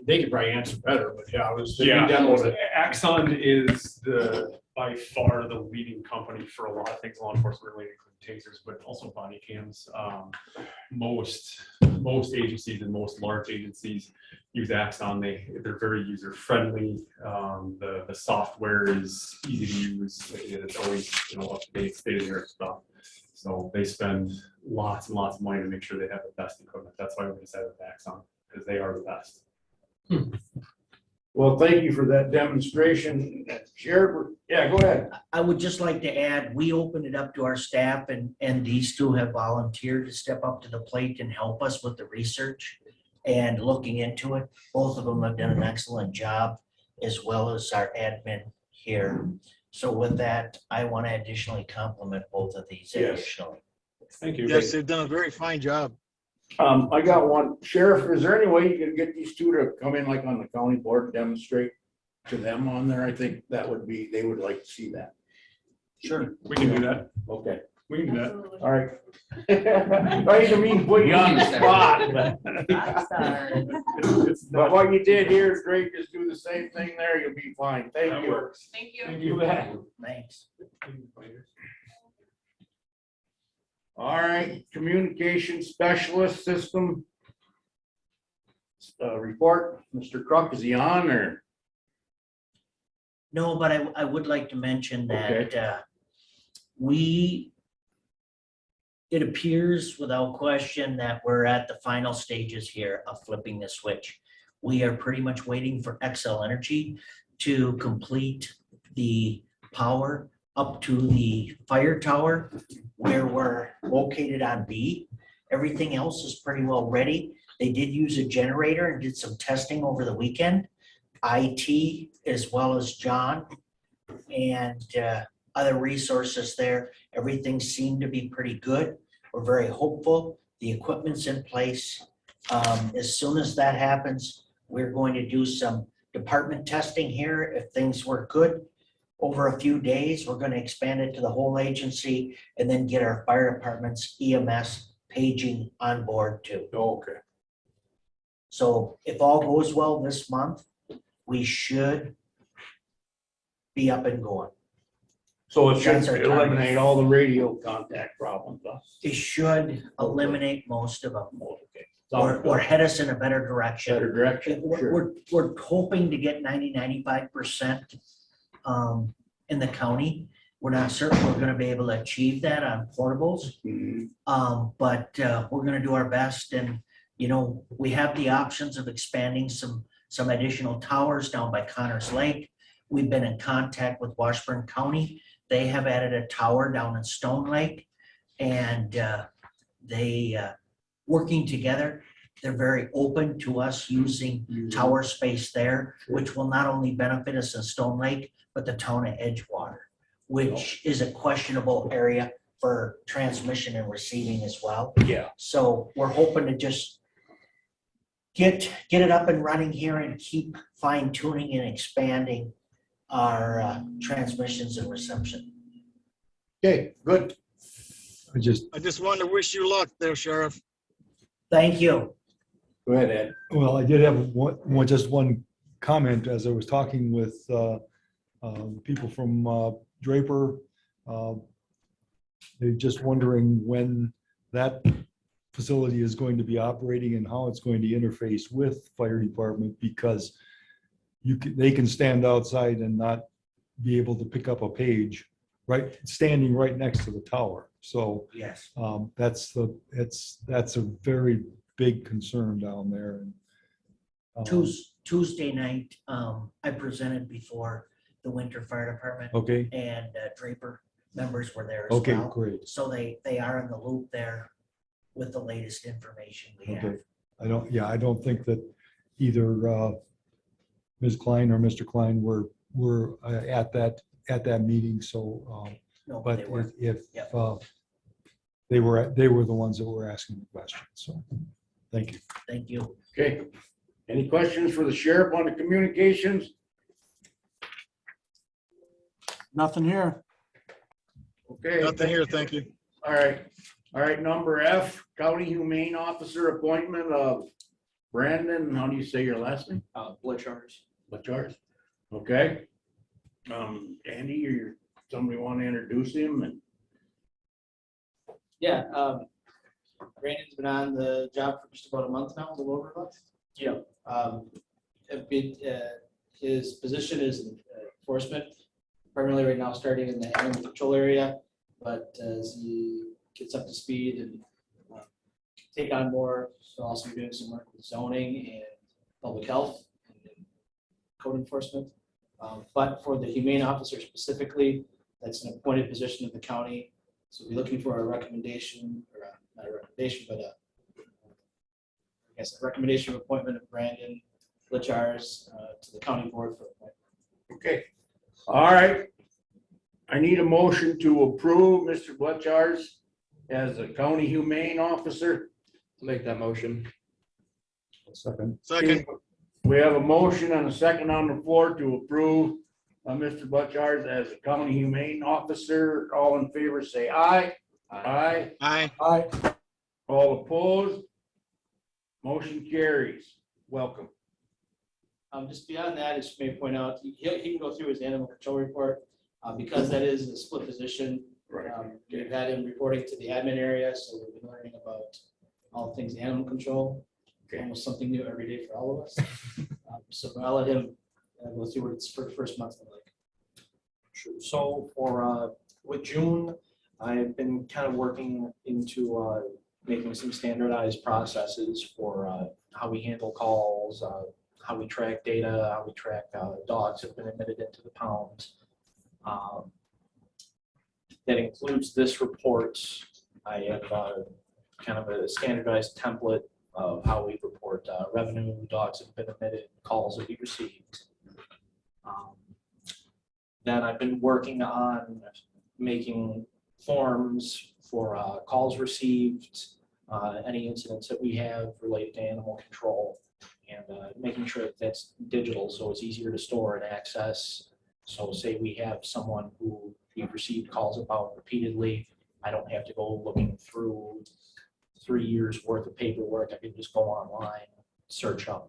They could probably answer better, but yeah, I was. Yeah, demoed it. Axon is by far the leading company for a lot of things, law enforcement related, including tasers, but also body cams. Most agencies and most large agencies use Axon. They're very user friendly. The software is easy to use. It's always, up to date, state of the art stuff. So they spend lots and lots of money to make sure they have the best equipment. That's why we decided with Axon, because they are the best. Well, thank you for that demonstration. Sheriff, yeah, go ahead. I would just like to add, we opened it up to our staff and these two have volunteered to step up to the plate and help us with the research and looking into it. Both of them have done an excellent job, as well as our admin here. So with that, I want to additionally compliment both of these Yes. additionally. Thank you. Yes, they've done a very fine job. I got one. Sheriff, is there any way you could get these two to come in like on the county board and demonstrate to them on there? I think that would be, they would like to see that. Sure. We can do that. Okay, We can do that. Absolutely. all right. I didn't mean to put you on the spot, but. But what you did here is great. Just do the same thing there. You'll be fine. Thank That you. works. Thank you. Thank You you. bet. Thanks. All right, communication specialist system. Report, Mr. Crook, is he on or? No, but I would like to mention that it appears without question that we're at the final stages here of flipping the switch. We are pretty much waiting for Xcel Energy to complete the power up to the fire tower where we're located on B. Everything else is pretty well ready. They did use a generator and did some testing over the weekend. IT as well as John and other resources there. Everything seemed to be pretty good. We're very hopeful. The equipment's in place. As soon as that happens, we're going to do some department testing here. If things work good over a few days, we're going to expand it to the whole agency and then get our fire department's EMS paging on board too. Okay. So if all goes well this month, we should be up and going. So it should That's our target. eliminate all the radio contact problems, huh? It should eliminate most of them Okay. or head us in a better direction. Better direction, sure. We're hoping to get 95% in the county. We're not certain we're gonna be able to achieve that on portables. Mhm. But we're gonna do our best and, you know, we have the options of expanding some additional towers down by Connors Lake. We've been in contact with Washburn County. They have added a tower down in Stone Lake and they working together. They're very open to us using tower space there, which will not only benefit us in Stone Lake, but the town of Edgewater, which is a questionable area for transmission and receiving as well. Yeah. So we're hoping to just get it up and running here and keep fine tuning and expanding our transmissions and reception. Okay, good. I just, I just wanted to wish you luck there, Sheriff. Thank you. Go ahead, Ed. well, I did have just one comment as I was talking with people from Draper. They're just wondering when that facility is going to be operating and how it's going to interface with fire department, because they can stand outside and not be able to pick up a page, right, standing right next to the tower. So Yes. that's a very big concern down there. And Tuesday night, I presented before the Winter Fire Department okay, and Draper members were there as okay, well. great. So they are in the loop there with the latest information we have. Okay. I don't think that either Ms. Klein or Mr. Klein were at that meeting, so, No, but they were. if Yep. they were the ones that were asking the question, so, thank you. Thank you. Okay. Any questions for the sheriff on the communications? Nothing here. Okay. Nothing here, thank you. All right, number F, County Humane Officer appointment of Brandon, how do you say your last name? Bletchards. Butchart. Okay. Andy, or somebody want to introduce him and? Yeah, Brandon's been on the job for just about a month now, a little over a month. Yeah. His position is enforcement, primarily right now starting in the animal control area. But as he gets up to speed and take on more, so also doing some work with zoning and public health and code enforcement. But for the humane officer specifically, that's an appointed position of the county. So we're looking for a recommendation, or not a recommendation, but a recommendation of appointment of Brandon Bletchards to the county board for appointment. Okay. All right. I need a motion to approve Mr. Bletchards as a County Humane Officer. Make that motion. Second. Second, We have a motion and a second on the floor to approve Mr. Butchards as a County Humane Officer. All in favor, say aye. Aye. aye. Aye. All opposed? Motion carries. Welcome. Just beyond that, I just may point out, he can go through his animal control report, because that is a split position. Right. We've had him reporting to the admin area, so we've been learning about all things animal control. Okay. Almost something new every day for all of us. So I'll let him go through what it's for the first month. Like. Sure. So for with June, I've been kind of working into making some standardized processes for how we handle calls, how we track data, how we track dogs that have been admitted into the pounds. That includes this report. I have kind of a standardized template of how we report revenue, dogs have been admitted, calls that we received. Then I've been working on making forms for calls received, any incidents that we have related to animal control, and making sure that that's digital, so it's easier to store and access. So say we have someone who we've received calls about repeatedly, I don't have to go looking through 3 years worth of paperwork. I can just go online, search up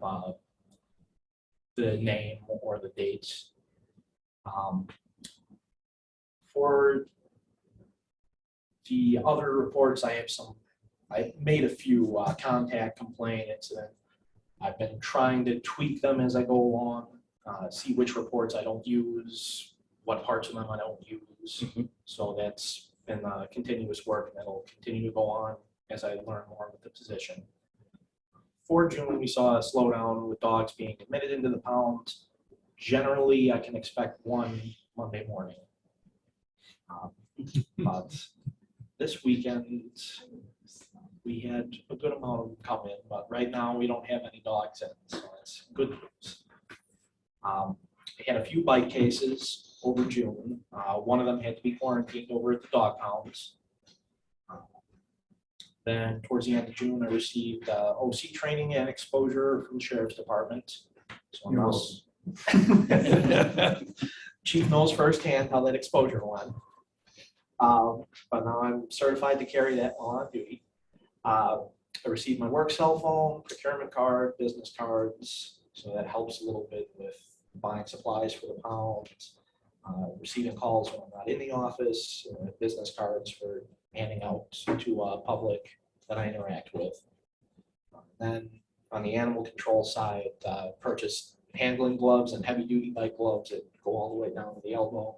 the name or the dates. For the other reports, I made a few contact, complaint, incident. I've been trying to tweak them as I go along, see which reports I don't use, what parts of them I don't use. So that's been continuous work, and that'll continue to go on as I learn more with the position. For June, we saw a slowdown with dogs being admitted into the pound. Generally, I can expect one Monday morning. But this weekend, we had a good amount of them come in, but right now we don't have any dogs in, so that's good news. We had a few bite cases over June. One of them had to be quarantined over at the dog pounds. Then towards the end of June, I received OC training and exposure from the Sheriff's Department. So now Chief knows firsthand how that exposure went. But now I'm certified to carry that while on duty. I received my work cell phone, procurement card, business cards, so that helps a little bit with buying supplies for the pound, receiving calls when I'm not in the office, business cards for handing out to public that I interact with. Then on the animal control side, purchased handling gloves and heavy duty bike gloves that go all the way down to the elbow.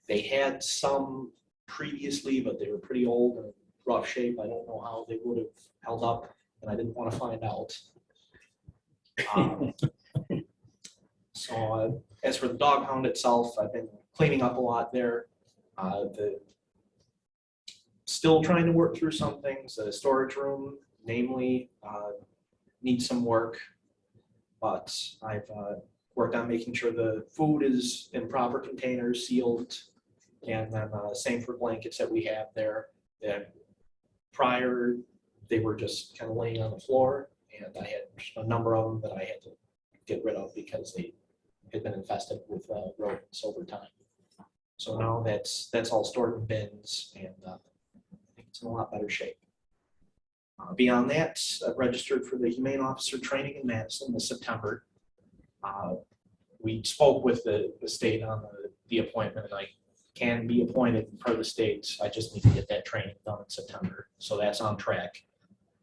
They had some previously, but they were pretty old and rough shape. I don't know how they would have held up, and I didn't want to find out. As for the dog pound itself, I've been cleaning up a lot there. Still trying to work through some things. The storage room, namely, needs some work, but I've worked on making sure the food is in proper containers, sealed, and then same for blankets that we have there. And prior, they were just kind of laying on the floor, and I had a number of them that I had to get rid of because they had been infested with rodents over time. So now that's all stored in bins, and I think it's in a lot better shape. Beyond that, I've registered for the Humane Officer Training in Madison this September. We spoke with the state on the appointment, and I can be appointed per the state. I just need to get that training done in September, so that's on track.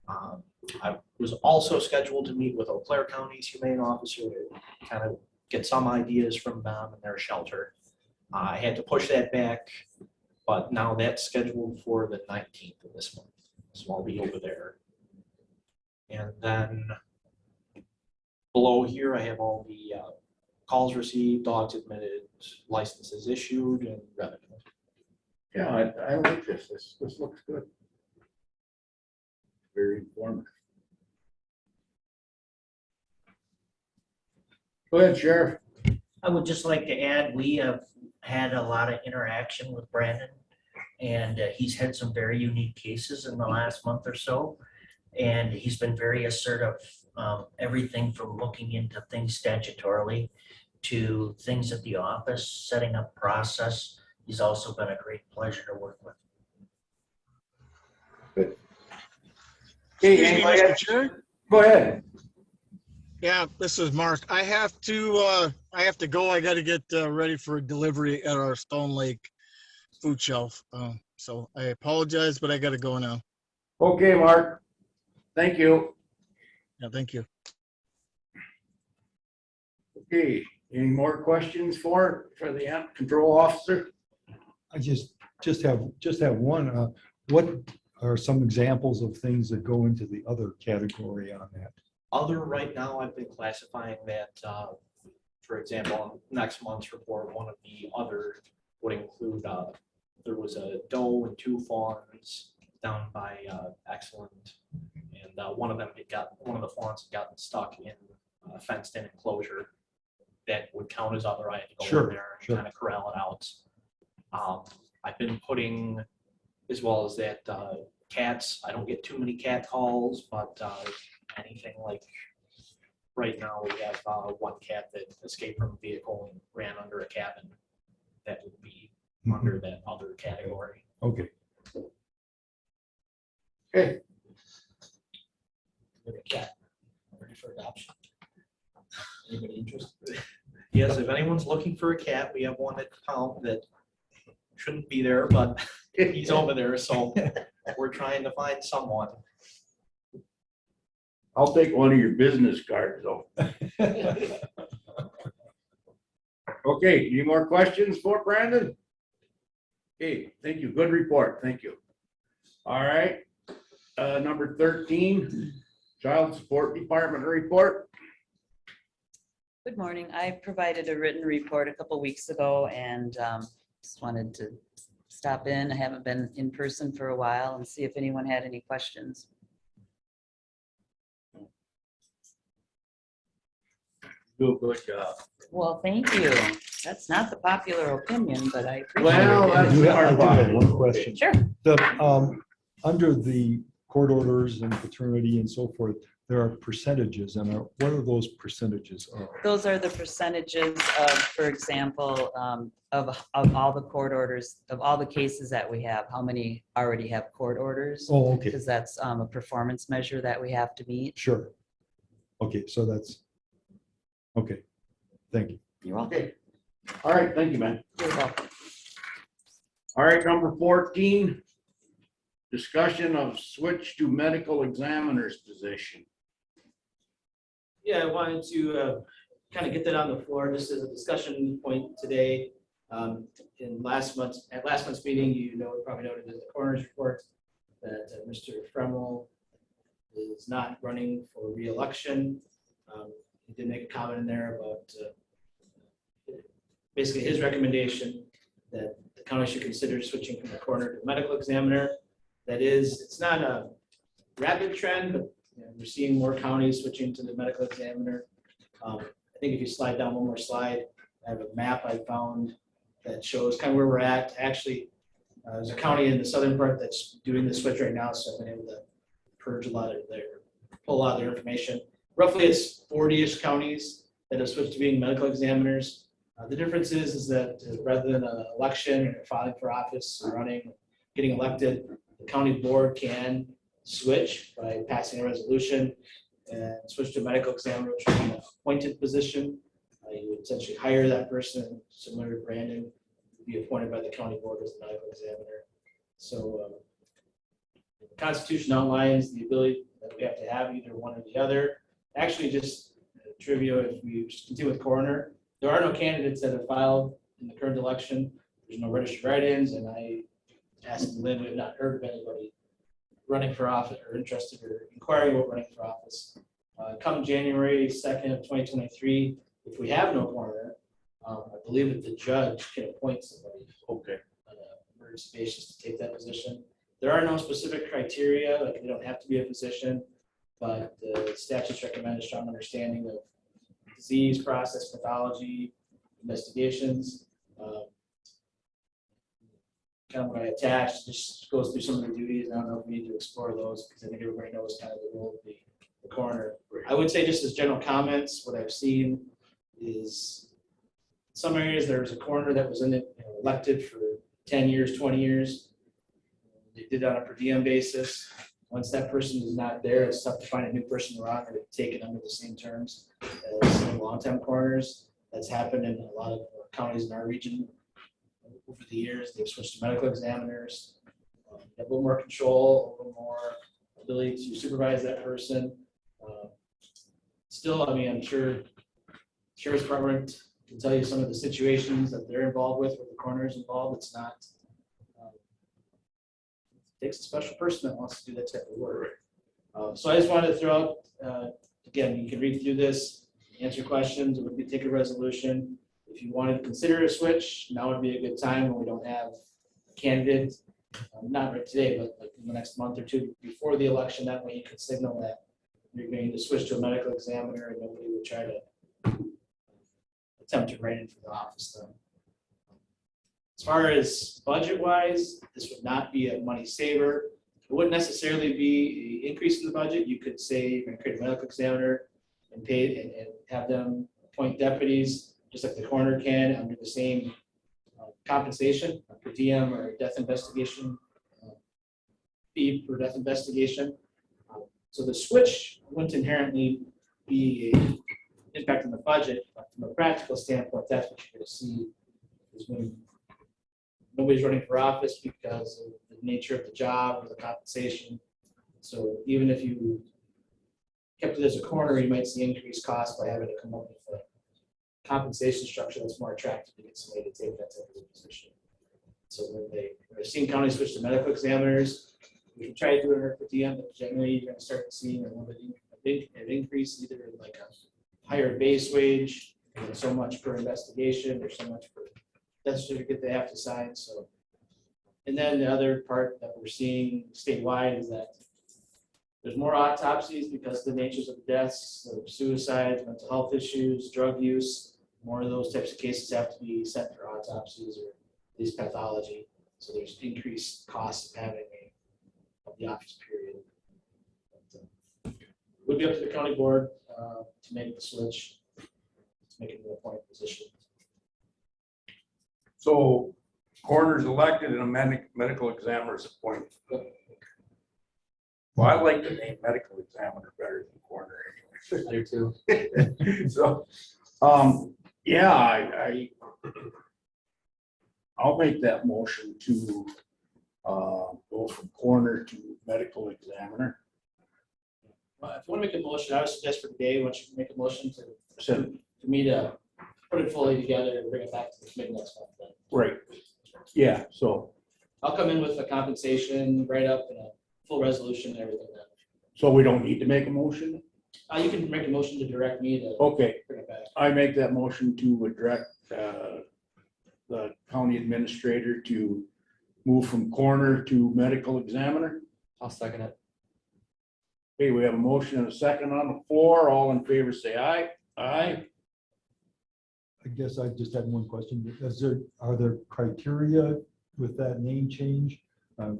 I was also scheduled to meet with Eau Claire County's Humane Officer to kind of get some ideas from them and their shelter. I had to push that back, but now that's scheduled for the 19th of this month. So I'll be over there. And then below here, I have all the calls received, dogs admitted, licenses issued, and revenue. Yeah, I like this. This looks good. Very informative. Go ahead, Sheriff. I would just like to add, we have had a lot of interaction with Brandon, and he's had some very unique cases in the last month or so. And he's been very assertive, everything from looking into things statutorily to things at the office, setting up process. He's also been a great pleasure to work with. Good. Excuse me, Mr. Chair? Go ahead. Yeah, this is Mark. I have to go. I got to get ready for a delivery at our Stone Lake food shelf. So I apologize, but I got to go now. Okay, Mark. Thank you. Yeah, thank you. Okay, any more questions for the animal control officer? I just have one. What are some examples of things that go into the other category on that? Other right now, I've been classifying that, for example, on next month's report, one of the other would include, there was a doe and 2 fawns down by Excellent, and And one of them one of the fawns had gotten stuck in a fenced in enclosure that would count as other. I had to go Sure, in there and sure. kind of corral it out. I've been putting, as well as that, cats, I don't get too many cat calls, but anything like, right now, we have one cat that escaped from a vehicle and ran under a cabin. That would be under that other category. Okay. Okay, With a cat, ready for adoption. Anybody interested? Yes, if anyone's looking for a cat, we have one at town that shouldn't be there, but he's over there, so we're trying to find someone. I'll take one of your business cards though. Okay, any more questions for Brandon? Okay, thank you. Good report. Thank you. All right. Number 13, Child Support Department report. Good morning. I provided a written report a couple weeks ago and just wanted to stop in. I haven't been in person for a while and see if anyone had any questions. Do a good job. Well, thank you. That's not the popular opinion, but I appreciate Well, it. that's I do our have problem. one question. Sure. Under the court orders and paternity and so forth, there are percentages, and what are those percentages of? Those are the percentages of, for example, of all the court orders, of all the cases that we have, how many already have court orders? Oh, okay, Because that's a performance measure that we have to meet. sure. Okay, so that's, okay, thank you. You're welcome. Okay. All right, thank you, man. You're welcome. All right, number 14, discussion of switch to medical examiner's position. Yeah, I wanted to kind of get that on the floor just as a discussion point today. In last month's meeting, you know, probably noted in the coroner's report that Mr. Fremmel is not running for re-election. He did make a comment in there about basically his recommendation that the county should consider switching from the coroner to the medical examiner. That is, it's not a rapid trend, but you know, we're seeing more counties switching to the medical examiner. I think if you slide down one more slide, I have a map I found that shows kind of where we're at. Actually, there's a county in the southern part that's doing the switch right now, so I've been able to pull a lot of their information. Roughly, it's 40-ish counties that have switched to being medical examiners. The difference is that rather than an election or filing for office or running, getting elected, the county board can switch by passing a resolution and switch to a medical examiner, which would be an appointed position. You would essentially hire that person, similar to Brandon, be appointed by the county board as the medical examiner. So the Constitution outlines the ability that we have to have either one or the other. Actually, just trivia, if we just continue with coroner, there are no candidates that have filed in the current election. There's no registered write-ins, and I asked Lynn, we have not heard of anybody running for office or interested or inquiring about running for office. Come January 2nd of 2023, if we have no coroner, I believe that the judge can appoint somebody. Okay. On an emergency basis to take that position. There are no specific criteria, like they don't have to be a physician, but the statutes recommend a strong understanding of disease process, pathology, investigations. Kind of what I attached, just goes through some of the duties. I don't know if we need to explore those because I think everybody knows kind of the role of the coroner. I would say just as general comments, what I've seen is in some areas there's a coroner that was in it, you know, elected for 10 years, 20 years. They did it on a per diem basis. Once that person is not there, it's tough to find a new person to run or to take it under the same terms as some long-time coroners. That's happened in a lot of counties in our region over the years. They've switched to medical examiners. Have a little more control, a little more ability to supervise that person. Still, I mean, I'm sure Sheriff's Department can tell you some of the situations that they're involved with, where the coroner is involved. It's not, it takes a special person that wants to do that type of work. So I just wanted to throw out, again, you can read through this, answer questions, it would be take a resolution. If you wanted to consider a switch, now would be a good time when we don't have a candidate. Not right today, but like in the next month or two before the election, that way you could signal that you're going to switch to a medical examiner and nobody would try to attempt to write in for the office then. As far as budget wise, this would not be a money saver. It wouldn't necessarily be an increase in the budget. You could say you're going to create a medical examiner and pay and have them appoint deputies, just like the coroner can, under the same compensation, per diem or death investigation, fee per death investigation. So the switch wouldn't inherently be an impact on the budget, but from a practical standpoint, that's what you're going to see is when nobody's running for office because of the nature of the job or the compensation. So even if you kept it as a coroner, you might see increased costs by having to come up with a compensation structure that's more attractive to get somebody to take that type of position. So when they're seeing counties switch to medical examiners, we can try to do it per diem, but generally you're going to start seeing a little bit an increase, either in like a higher base wage, and then so much per investigation, or so much per death certificate they have to sign. So, and then the other part that we're seeing statewide is that there's more autopsies because of the natures of the deaths, of suicides, mental health issues, drug use. More of those types of cases have to be sent for autopsies or at least pathology. So there's increased costs of having the office period. But, would be up to the county board to make the switch, to make it an appointed position. So coroner's elected and a medical examiner is appointed. Well, I like the name medical examiner better than coroner anyway. I do too. So, yeah, I'll make that motion to go from coroner to medical examiner. Well, if you want to make a motion, I would suggest for today, once you make a motion So, for me to put it fully together and bring it back to the committee next month. Then right, yeah, so, I'll come in with a compensation write-up and a full resolution and everything then. so we don't need to make a motion? You can make a motion to direct me to Okay, bring it back. I make that motion to direct the county administrator to move from coroner to medical examiner. I'll second it. Okay, we have a motion and a second on the floor. All in favor, say aye. Aye. I guess I just had one question. Are there criteria with that name change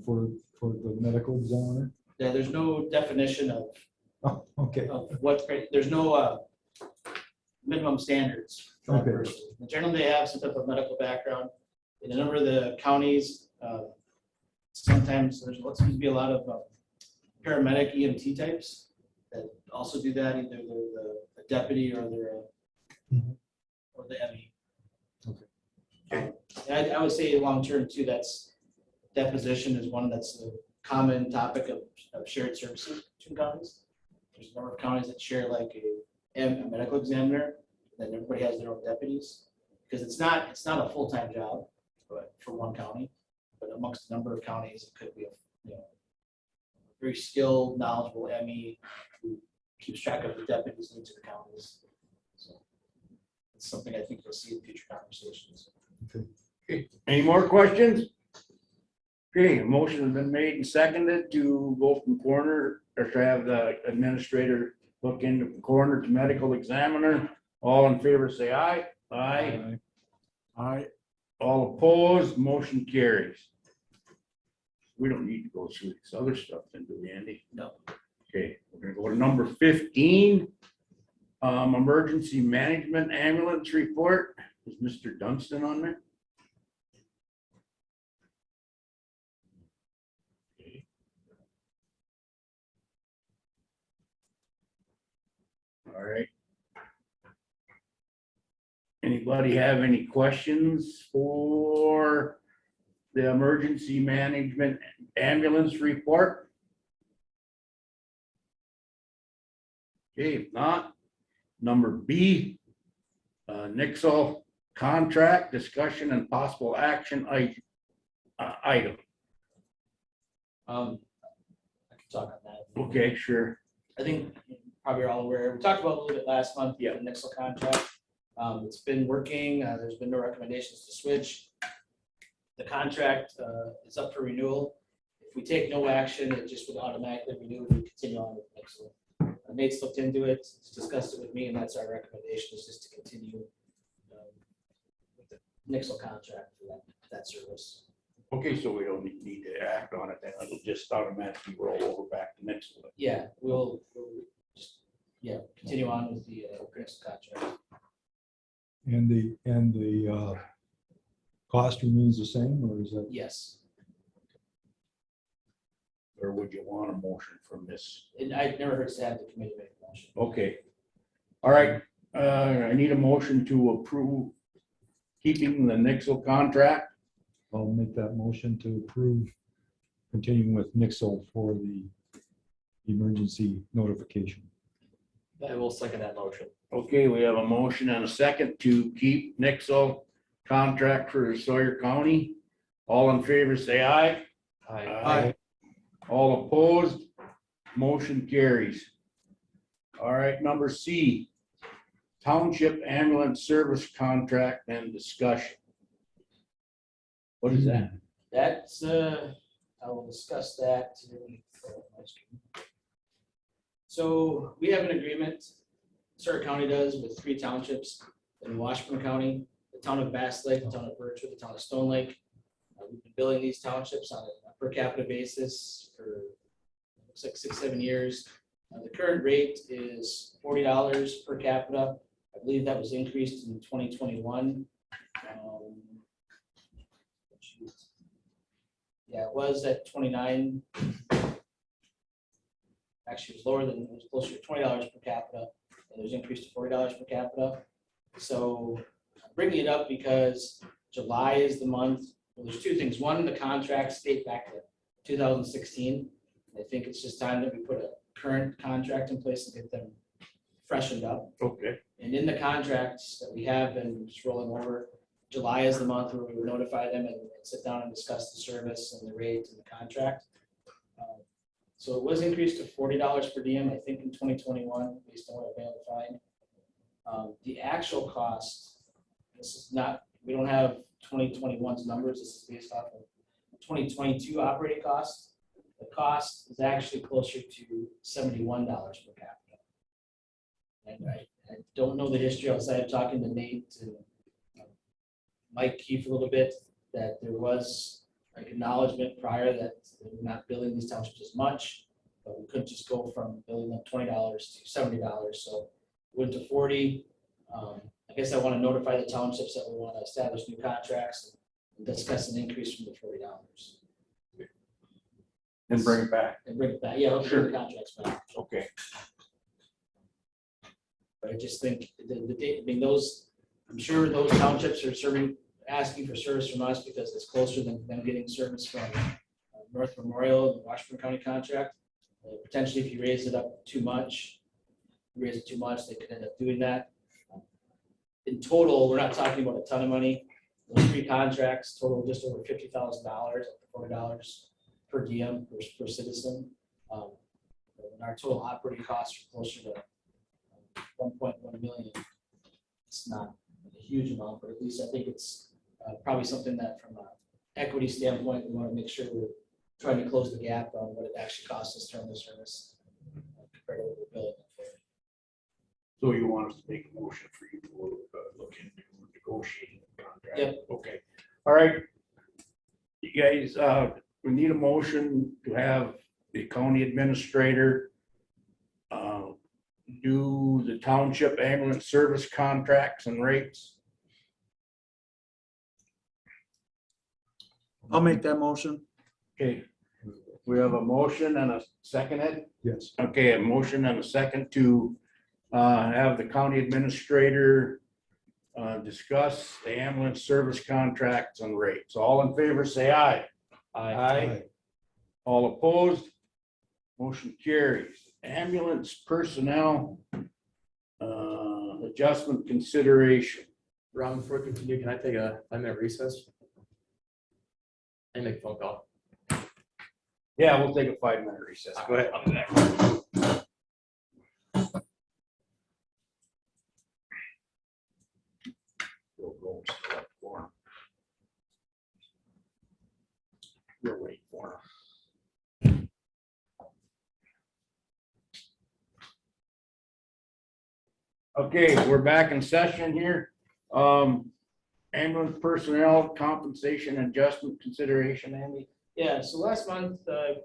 for the medical examiner? Yeah, there's no definition of Oh, okay. there's no minimum standards for that Okay. person. Generally, they have some type of medical background. In a number of the counties, sometimes there's seems to be a lot of paramedic EMT types that also do that. Either they're the deputy or they're or the ME. Okay. And I would say long-term too, that position is one that's a common topic of shared services between counties. There's a number of counties that share like a medical examiner, then everybody has their own deputies. Because it's not a full-time job, but for one county, but amongst a number of counties, it could be a very skilled, knowledgeable ME who keeps track of the deputies in each of the counties. So it's something I think you'll see in future conversations. Okay. Any more questions? Okay, a motion has been made and seconded to go from coroner or to have the administrator look into coroner to medical examiner. All in favor, say aye. Aye. Aye. All opposed, motion carries. We don't need to go through this other stuff then, do we, Andy? No. Okay, we're gonna go to number 15. Emergency management ambulance report. Is Mr. Dunstan on there? Okay. All right. Anybody have any questions for the emergency management ambulance report? Okay, if not, number B, Nixle contract discussion and possible action item. I can talk on that. Okay, sure. I think you probably are all aware, we talked about it a little bit last month, the Nixle contract. It's been working, there's been no recommendations to switch. The contract is up for renewal. If we take no action, it just would automatically renew and continue on with Nixle. Nate's looked into it, discussed it with me, and that's our recommendation, is just to continue with the Nixle contract for that service. Okay, so we don't need to act on it, then it'll just automatically roll over back to next one. Yeah, we'll just, continue on with the Nixle contract. And the cost remains the same, or is that? Yes, Or would you want a motion from this? and I've never heard staff the committee make a motion. Okay. All right, I need a motion to approve keeping the Nixle contract. I'll make that motion to approve continuing with Nixle for the emergency notification. I will second that motion. Okay, we have a motion and a second to keep Nixle contract for Sawyer County. All in favor, say aye. Aye. All opposed, motion carries. All right, number C, Township Ambulance Service Contract and discussion. What is that? That's, I will discuss that. So we have an agreement, Sawyer County does, with 3 townships in Washburn County, the town of Bass Lake, the town of Birchwood, the town of Stone Lake. We've been billing these townships on a per capita basis for, looks like 6-7 years. The current rate is $40 per capita. I believe that was increased in 2021. Yeah, it was at 29. Actually, it was lower than, it was closer to $20 per capita. And it was increased to $40 per capita. So I'm bringing it up because July is the month. Well, there's 2 things. One, the contracts date back to 2016. I think it's just time that we put a current contract in place and get them freshened up. Okay. And in the contracts that we have been just rolling over, July is the month where we would notify them and sit down and discuss the service and the rate and the contract. So it was increased to $40 per diem, I think in 2021, based on what I've been able to find. The actual cost, this is not, we don't have 2021's numbers, this is based off of 2022 operating costs. The cost is actually closer to $71 per capita. And I don't know the history outside of talking to Nate and Mike Keefe a little bit, that there was like acknowledgement prior that we're not billing these townships as much, but we couldn't just go from billing them $20 to $70. So went to 40. I guess I want to notify the townships that we want to establish new contracts and discuss an increase from the $40. And bring it back. And bring it back. Yeah, let's bring the contracts back. Okay. But I just think the date, I mean, those, I'm sure those townships are asking for service from us because it's closer than them getting service from North Memorial, the Washburn County contract. Potentially, if you raise it up too much, they could end up doing that. In total, we're not talking about a ton of money. Those 3 contracts total just over $50,000, $40 per diem per citizen. And our total operating costs are closer to 1.1 million. It's not a huge amount, but at least I think it's probably something that from an equity standpoint, we want to make sure we're trying to close the gap on what it actually costs us to run the service compared to what we're billing for. So you want us to make a motion for you to look into negotiating the contract? Yep. Okay. All right. You guys, we need a motion to have the county administrator do the township ambulance service contracts and rates. I'll make that motion. Okay. We have a motion and a second, Ed? Yes. Okay, a motion and a second to have the county administrator discuss the ambulance service contracts and rates. All in favor, say aye. Aye. All opposed? Motion carries. Ambulance personnel adjustment consideration. Ron, before we continue, can I take a 5-minute recess? I make a phone call. Yeah, we'll take a 5-minute recess. Go ahead. I'll do that. Okay, we're back in session here. Ambulance personnel compensation adjustment consideration, Andy. Yeah, so last month,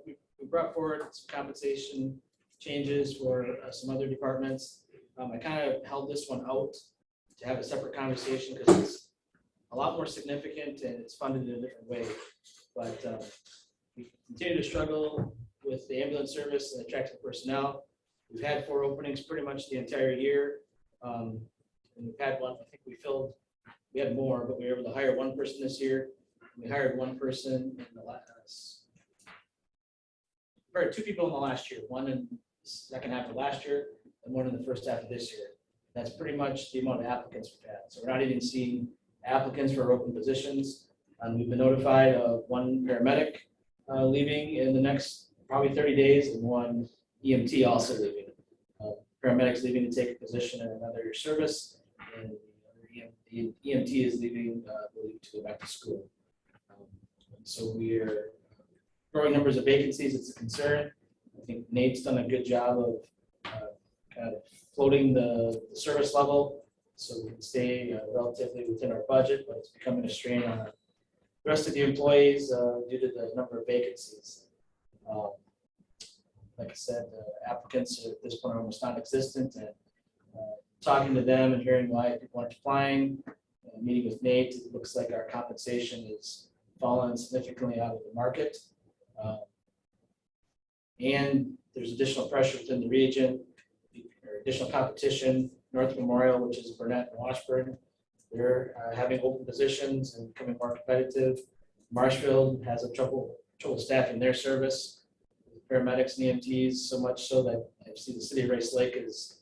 we brought forward some compensation changes for some other departments. I kind of held this one out to have a separate conversation because it's a lot more significant and it's funded in a different way. But we continue to struggle with the ambulance service and attracting personnel. We've had 4 openings pretty much the entire year. And we've had one, I think we had more, but we were able to hire 1 person this year. We hired 1 person in the last, or 2 people in the last year, 1 in the second half of last year and 1 in the first half of this year. That's pretty much the amount of applicants we've had. So we're not even seeing applicants for open positions. We've been notified of 1 paramedic leaving in the next probably 30 days and 1 EMT also leaving. Paramedics leaving to take a position in another service, and the EMT is leaving, I believe, to go back to school. So we're growing numbers of vacancies. It's a concern. I think Nate's done a good job of kind of floating the service level so we can stay relatively within our budget, but it's becoming a strain on the rest of the employees due to the number of vacancies. Like I said, applicants at this point are almost non-existent, and talking to them and hearing why people aren't applying, meeting with Nate, it looks like our compensation is fallen significantly out of the market. And there's additional pressure within the region, or additional competition. North Memorial, which is Burnett and Washburn, they're having open positions and becoming more competitive. Marshfield has a trouble staffing their service, paramedics and EMTs, so much so that I see the city of Rice Lake has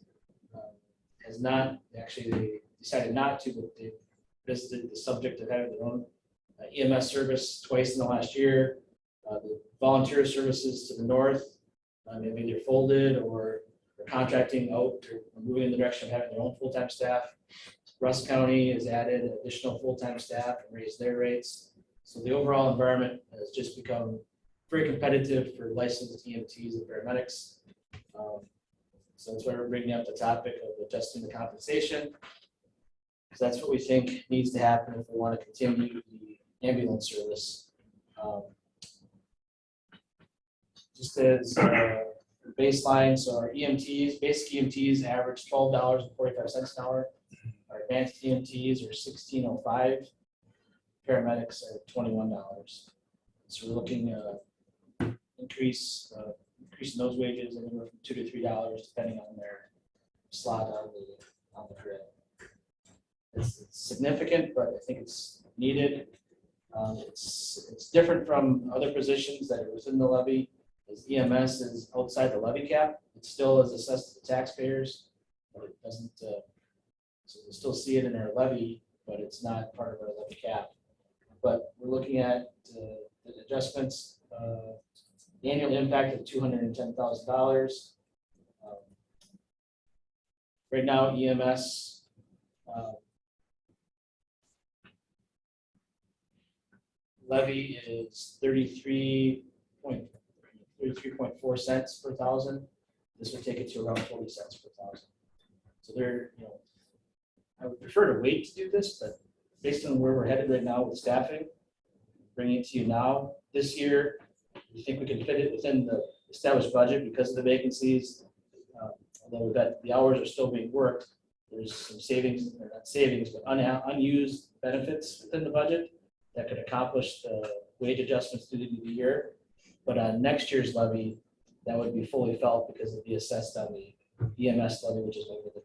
not, actually they decided not to, but they visited the subject of having their own EMS service twice in the last year. The volunteer services to the north, maybe either folded or contracting out or moving in the direction of having their own full-time staff. Russ County has added additional full-time staff and raised their rates. So the overall environment has just become very competitive for licensed EMTs and paramedics. So that's why we're bringing up the topic of adjusting the compensation, because that's what we think needs to happen if we want to continue the ambulance service. Just as baseline, so our EMTs, basic EMTs average $12.45 an hour. Our advanced EMTs are $16.05. Paramedics are $21. So we're looking increasing those wages anywhere from $2 to $3, depending on their slot on the grid. It's significant, but I think it's needed. It's different from other positions that are within the levy. As EMS is outside the levy cap, it still is assessed to the taxpayers, but it doesn't. So we still see it in our levy, but it's not part of our levy cap. But we're looking at the adjustments. The annual impact of $210,000. Right now, EMS levy is 33.4 cents per thousand. This would take it to around 40 cents per thousand. So I would prefer to wait to do this, but based on where we're headed right now with staffing, bringing it to you now, this year, we think we can fit it within the established budget because of the vacancies. Although the hours are still being worked, there's some savings, or not savings, but unused benefits within the budget that could accomplish the wage adjustments through the end of the year. But on next year's levy, that would be fully felt because it'd be assessed on the EMS levy, which is over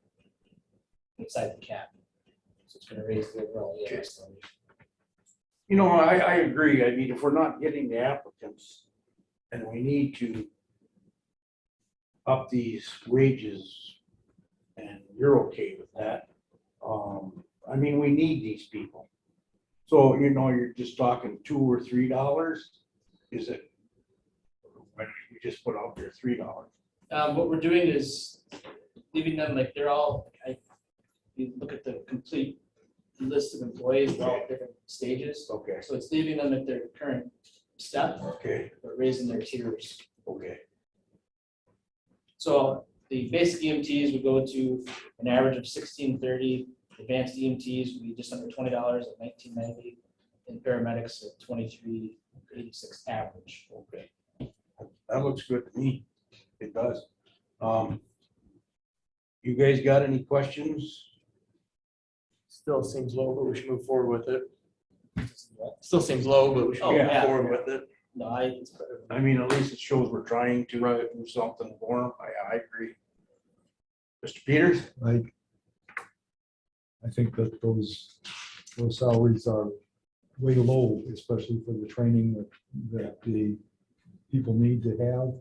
inside the cap. So it's going to raise the overall EMS levy. You know, I agree. I mean, if we're not getting the applicants and we need to up these wages and you're okay with that, I mean, we need these people. So, you know, you're just talking $2 or $3. Is it? You just put out there $3. What we're doing is leaving them like they're all, you look at the complete list of employees, they're all at different stages. Okay. So it's leaving them at their current step, Okay. but raising their tiers. Okay. So the basic EMTs would go to an average of $16.30. Advanced EMTs would be just under $20 at $19.90, and paramedics at $23.86 average. Okay. That looks good to me. It does. You guys got any questions? Still seems low, but we should move forward with it. Still seems low, but we should Oh, move yeah. forward with it. No, I mean, at least it shows we're trying to do something for them. I agree. Mr. Peters? I think that those salaries are way low, especially for the training that the people need to have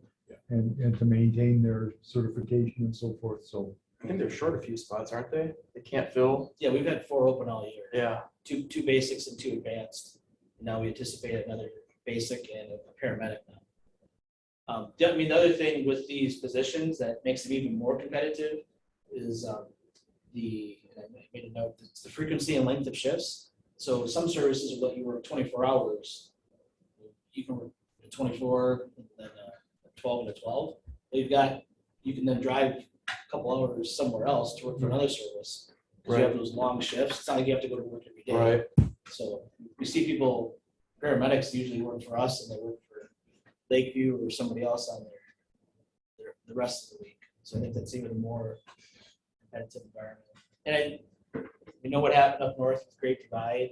and to maintain their certification and so forth, so. I think they're short a few spots, aren't they? They can't fill. yeah, we've had 4 open all year. Yeah. Two basics and 2 advanced. Now we anticipate another basic and a paramedic now. I mean, the other thing with these positions that makes them even more competitive is and I made a note, it's the frequency and length of shifts. So some services will let you work 24 hours. You can work 24, and then 12 and a 12. You can then drive a couple hours somewhere else to work for another service. Because you have those long shifts. It's not like you have to go to work every day. Right. So we see people, paramedics usually work for us and they work for Lakeview or somebody else on the rest of the week. So I think that's even more competitive environment. And we know what happened up north with Great Divide.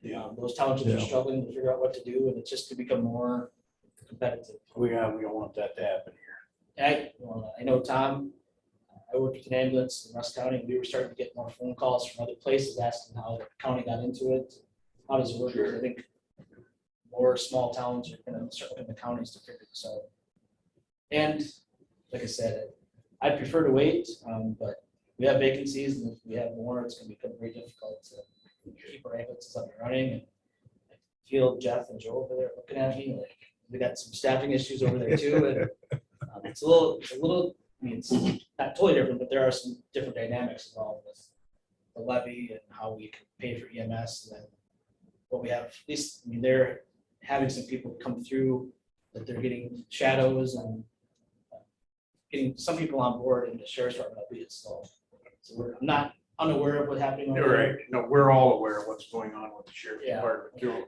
Those townships are struggling to figure out what to do, and it's just to become more competitive. We don't want that to happen here. And I know Tom, I worked with an ambulance in Russ County, and we were starting to get more phone calls from other places asking how the county got into it. How does it work? I think more small towns are going to start looking at the counties to figure this out. And like I said, I'd prefer to wait, but we have vacancies, and if we have more, it's going to become very difficult to keep our ambulances up and running. And I feel Jeff and Joe over there looking at me like we got some staffing issues over there too. And it's a little. I mean, it's not totally different, but there are some different dynamics involved with the levy and how we can pay for EMS, and then what we have. At least, I mean, they're having some people come through that they're getting shadows and getting some people on board in the sheriff's department, albeit slow. So I'm not unaware of what's happening over You're there. right. No, we're all aware of what's going on with the sheriff's Yeah. department too.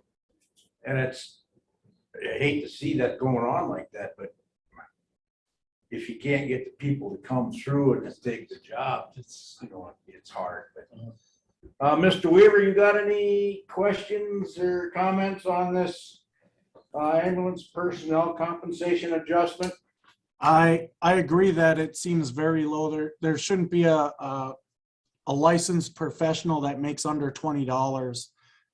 And I hate to see that going on like that, but if you can't get the people to come through and just take the job, it's hard. But, Mr. Weaver, you got any questions or comments on this ambulance personnel compensation adjustment? I agree that it seems very low. There shouldn't be a licensed professional that makes under $20.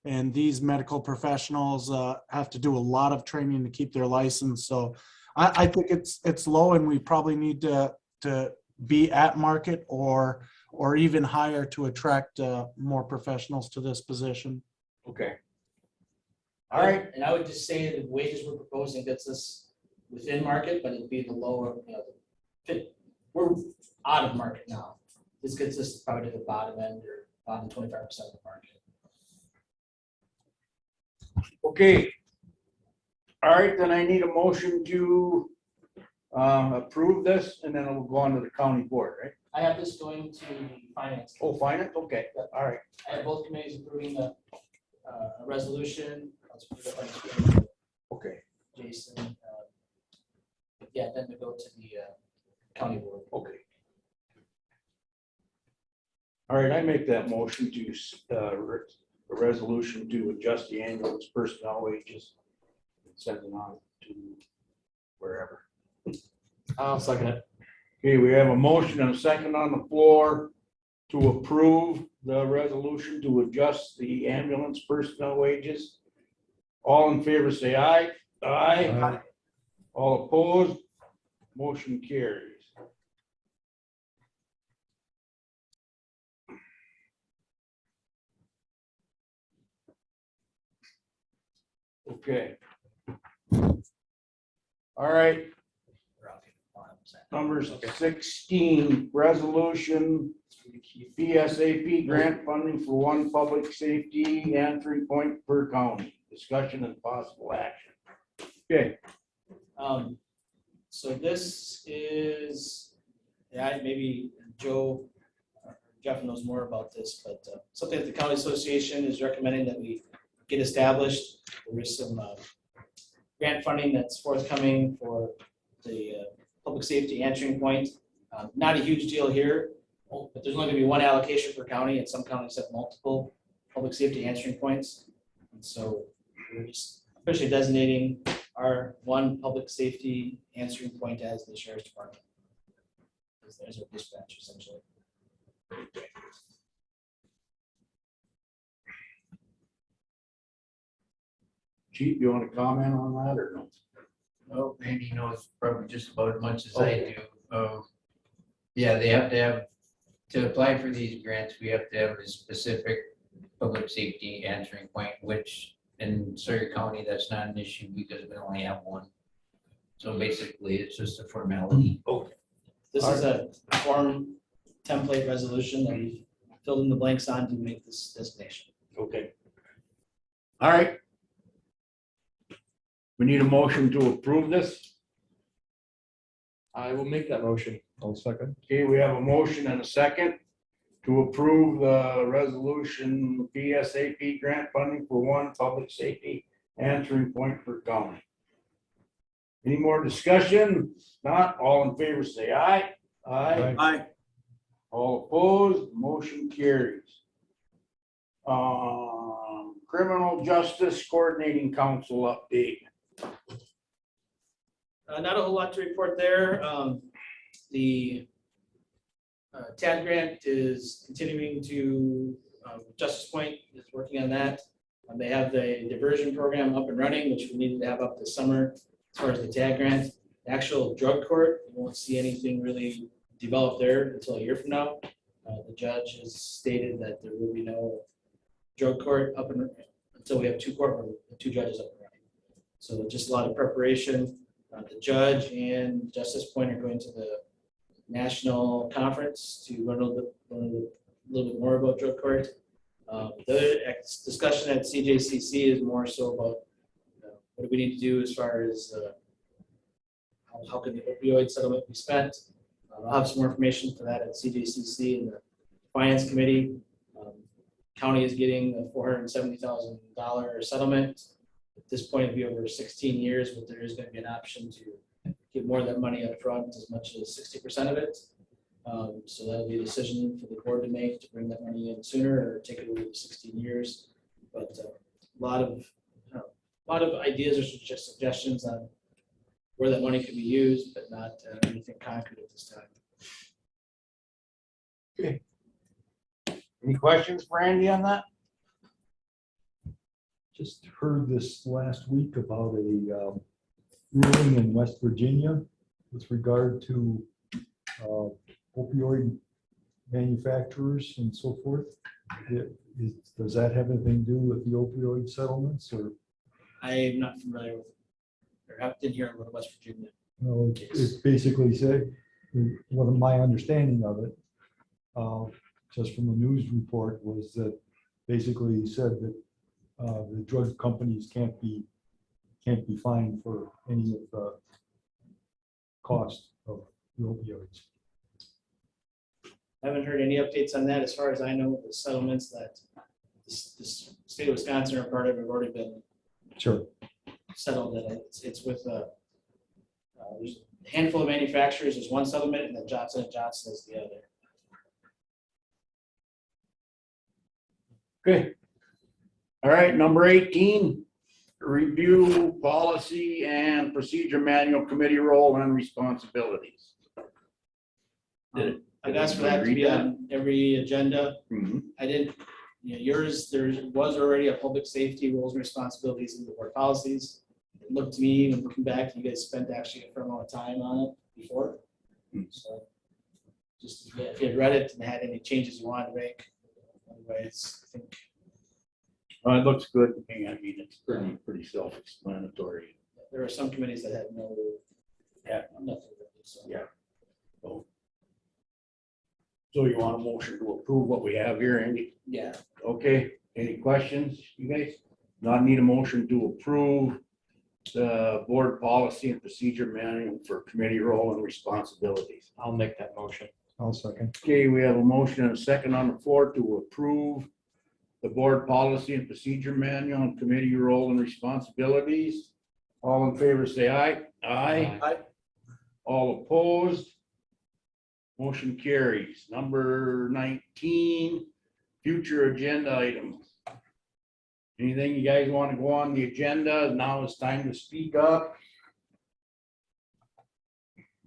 And these medical professionals have to do a lot of training to keep their license. So I think it's low, and we probably need to be at market or even higher to attract more professionals to this position. Okay. All right. And I would just say the wages we're proposing gets us within market, but it'd be the lower, we're out of market now. This gets us probably to the bottom end or bottom 25% of the market. Okay. All right, then I need a motion to approve this, and then it'll go on to the county board, right? I have this going to finance. Oh, finance, okay, all right. I have both committees approving a resolution. Let's put it up on the screen. Okay. Jason. Yeah, then to go to the county board. Okay. All right, I make that motion to a resolution to adjust the ambulance personnel wages and send it on to wherever. I'll second it. Okay, we have a motion and a second on the floor to approve the resolution to adjust the ambulance personnel wages. All in favor, say aye. Aye. All opposed, motion carries. Okay. All right. Number 16, resolution PSAP grant funding for one public safety entry point per county. Discussion and possible action. Okay. So this is Yeah, maybe Joe, or Jeff knows more about this, but something that the county association is recommending that we get established. There is some grant funding that's forthcoming for the public safety answering point. Not a huge deal here, but there's only gonna be one allocation per county, and some counties have multiple public safety answering points. And so we're just officially designating our one public safety answering point as the sheriff's department. There's a dispatch essentially. Chief, you want to comment on that or no? Well, Randy knows probably just about as much as I do. Yeah, they have to apply for these grants, we have to have a specific public safety answering point, which in Sawyer County, that's not an issue because we only have one. So basically, it's just a formality. Okay. This is a form template resolution that we filled in the blanks on to make this designation. Okay. All right. We need a motion to approve this. I will make that motion. I'll second. Okay, we have a motion and a second to approve the resolution PSAP grant funding for one public safety answering point per county. Any more discussion? Not all in favor, say aye. Aye. Aye. All opposed, motion carries. Criminal Justice Coordinating Council update. Not a whole lot to report there. The TAD grant is continuing to, Justice Point is working on that. They have the diversion program up and running, which we needed to have up this summer as far as the TAD grant. The actual drug court, you won't see anything really develop there until a year from now. The judge has stated that there will be no drug court up and until we have two judges up and running. So just a lot of preparation. The judge and Justice Point are going to the national conference to learn a little bit more about drug court. The other discussion at CJCC is more so about what do we need to do as far as how can the opioid settlement be spent. I'll have some more information for that at CJCC and the Finance Committee. County is getting a $470,000 settlement. At this point, it'll be over 16 years, but there is going to be an option to get more of that money up front, as much as 60% of it. So that'll be a decision for the board to make to bring that money in sooner or take it over the 16 years. But a lot of ideas or suggestions on where that money could be used, but not anything concrete at this time. Okay. Any questions for Andy on that? Just heard this last week about a ruling in West Virginia with regard to opioid manufacturers and so forth. Does that have anything to do with the opioid settlements or? I am not familiar with, or have been here in West Virginia. No, it basically said, one of my understanding of it, just from a news report, was that basically said that the drug companies can't be fined for any of the cost of the opioids. I haven't heard any updates on that. As far as I know, the settlements that the state of Wisconsin are part of have already been Sure. settled. That it's with there's a handful of manufacturers. There's one settlement, and then Johnson & Johnson is the other. Okay. All right, number 18, review policy and procedure manual committee role and responsibilities. I've asked for that to be on every agenda. Mhm. I didn't, yours, there was already a public safety roles and responsibilities in the board policies. It looked to me, when looking back, you guys spent actually a fair amount of time on it before. So just if you had read it and had any changes you wanted to make, otherwise, I think. It looks good to me. I mean, it's pretty self-explanatory. There are some committees that had nothing. So. Yeah. So you want a motion to approve what we have here, Andy? Yeah. Okay, any questions, you guys? Not need a motion to approve the board policy and procedure manual for committee role and responsibilities. I'll make that motion. I'll second. Okay, we have a motion and a second on the floor to approve the board policy and procedure manual and committee role and responsibilities. All in favor, say aye. Aye. All opposed? Motion carries. Number 19, future agenda items. Anything you guys want to go on the agenda? Now it's time to speak up.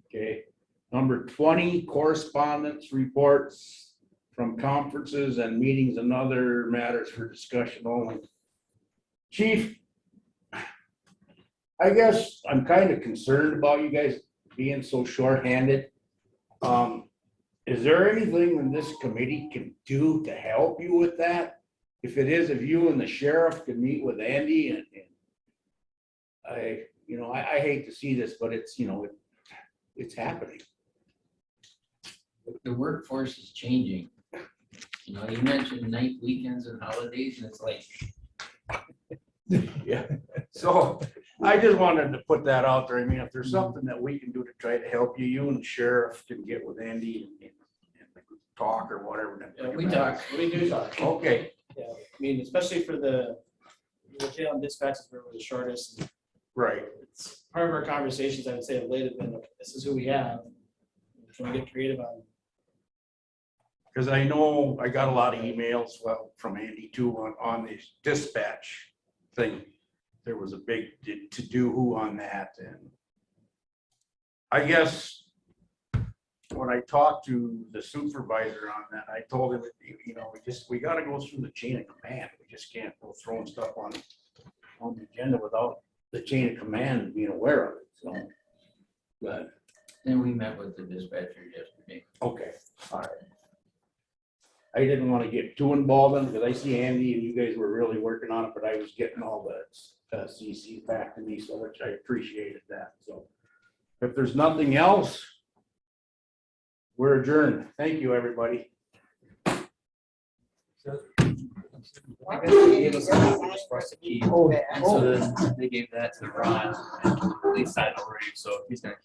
Okay, number 20, correspondence reports from conferences and meetings and other matters for discussion only. Chief, I guess I'm kind of concerned about you guys being so shorthanded. Is there anything that this committee can do to help you with that? If it is, if you and the sheriff could meet with Andy and I hate to see this, but it's, it's happening. The workforce is changing. You know, you mentioned night, weekends and holidays, and it's like, Yeah, so I just wanted to put that out there. I mean, if there's something that we can do to try to help you, you and the sheriff can get with Andy and talk or whatever. then Yeah, bring it back. we do talk. Okay, Yeah, I mean, especially for the on dispatch is where we're the shortest. right. It's part of our conversations, I would say, of late have been, this is who we have. Can we get creative on? Because I know I got a lot of emails, well, from Andy too, on the dispatch thing. There was a big to-do on that, and I guess when I talked to the supervisor on that, I told him, we gotta go through the chain of command. We just can't go throwing stuff on the agenda without the chain of command being aware of it, so. But, then we met with the dispatchers yesterday. okay, all right. I didn't want to get too involved in it because I see Andy and you guys were really working on it, but I was getting all the CC back to me, so which I appreciated that. So if there's nothing else, we're adjourned. Thank you, everybody. I guess they gave us a copy just for us to keep. Oh, So then they gave that to Ron, and he signed already, so he's gonna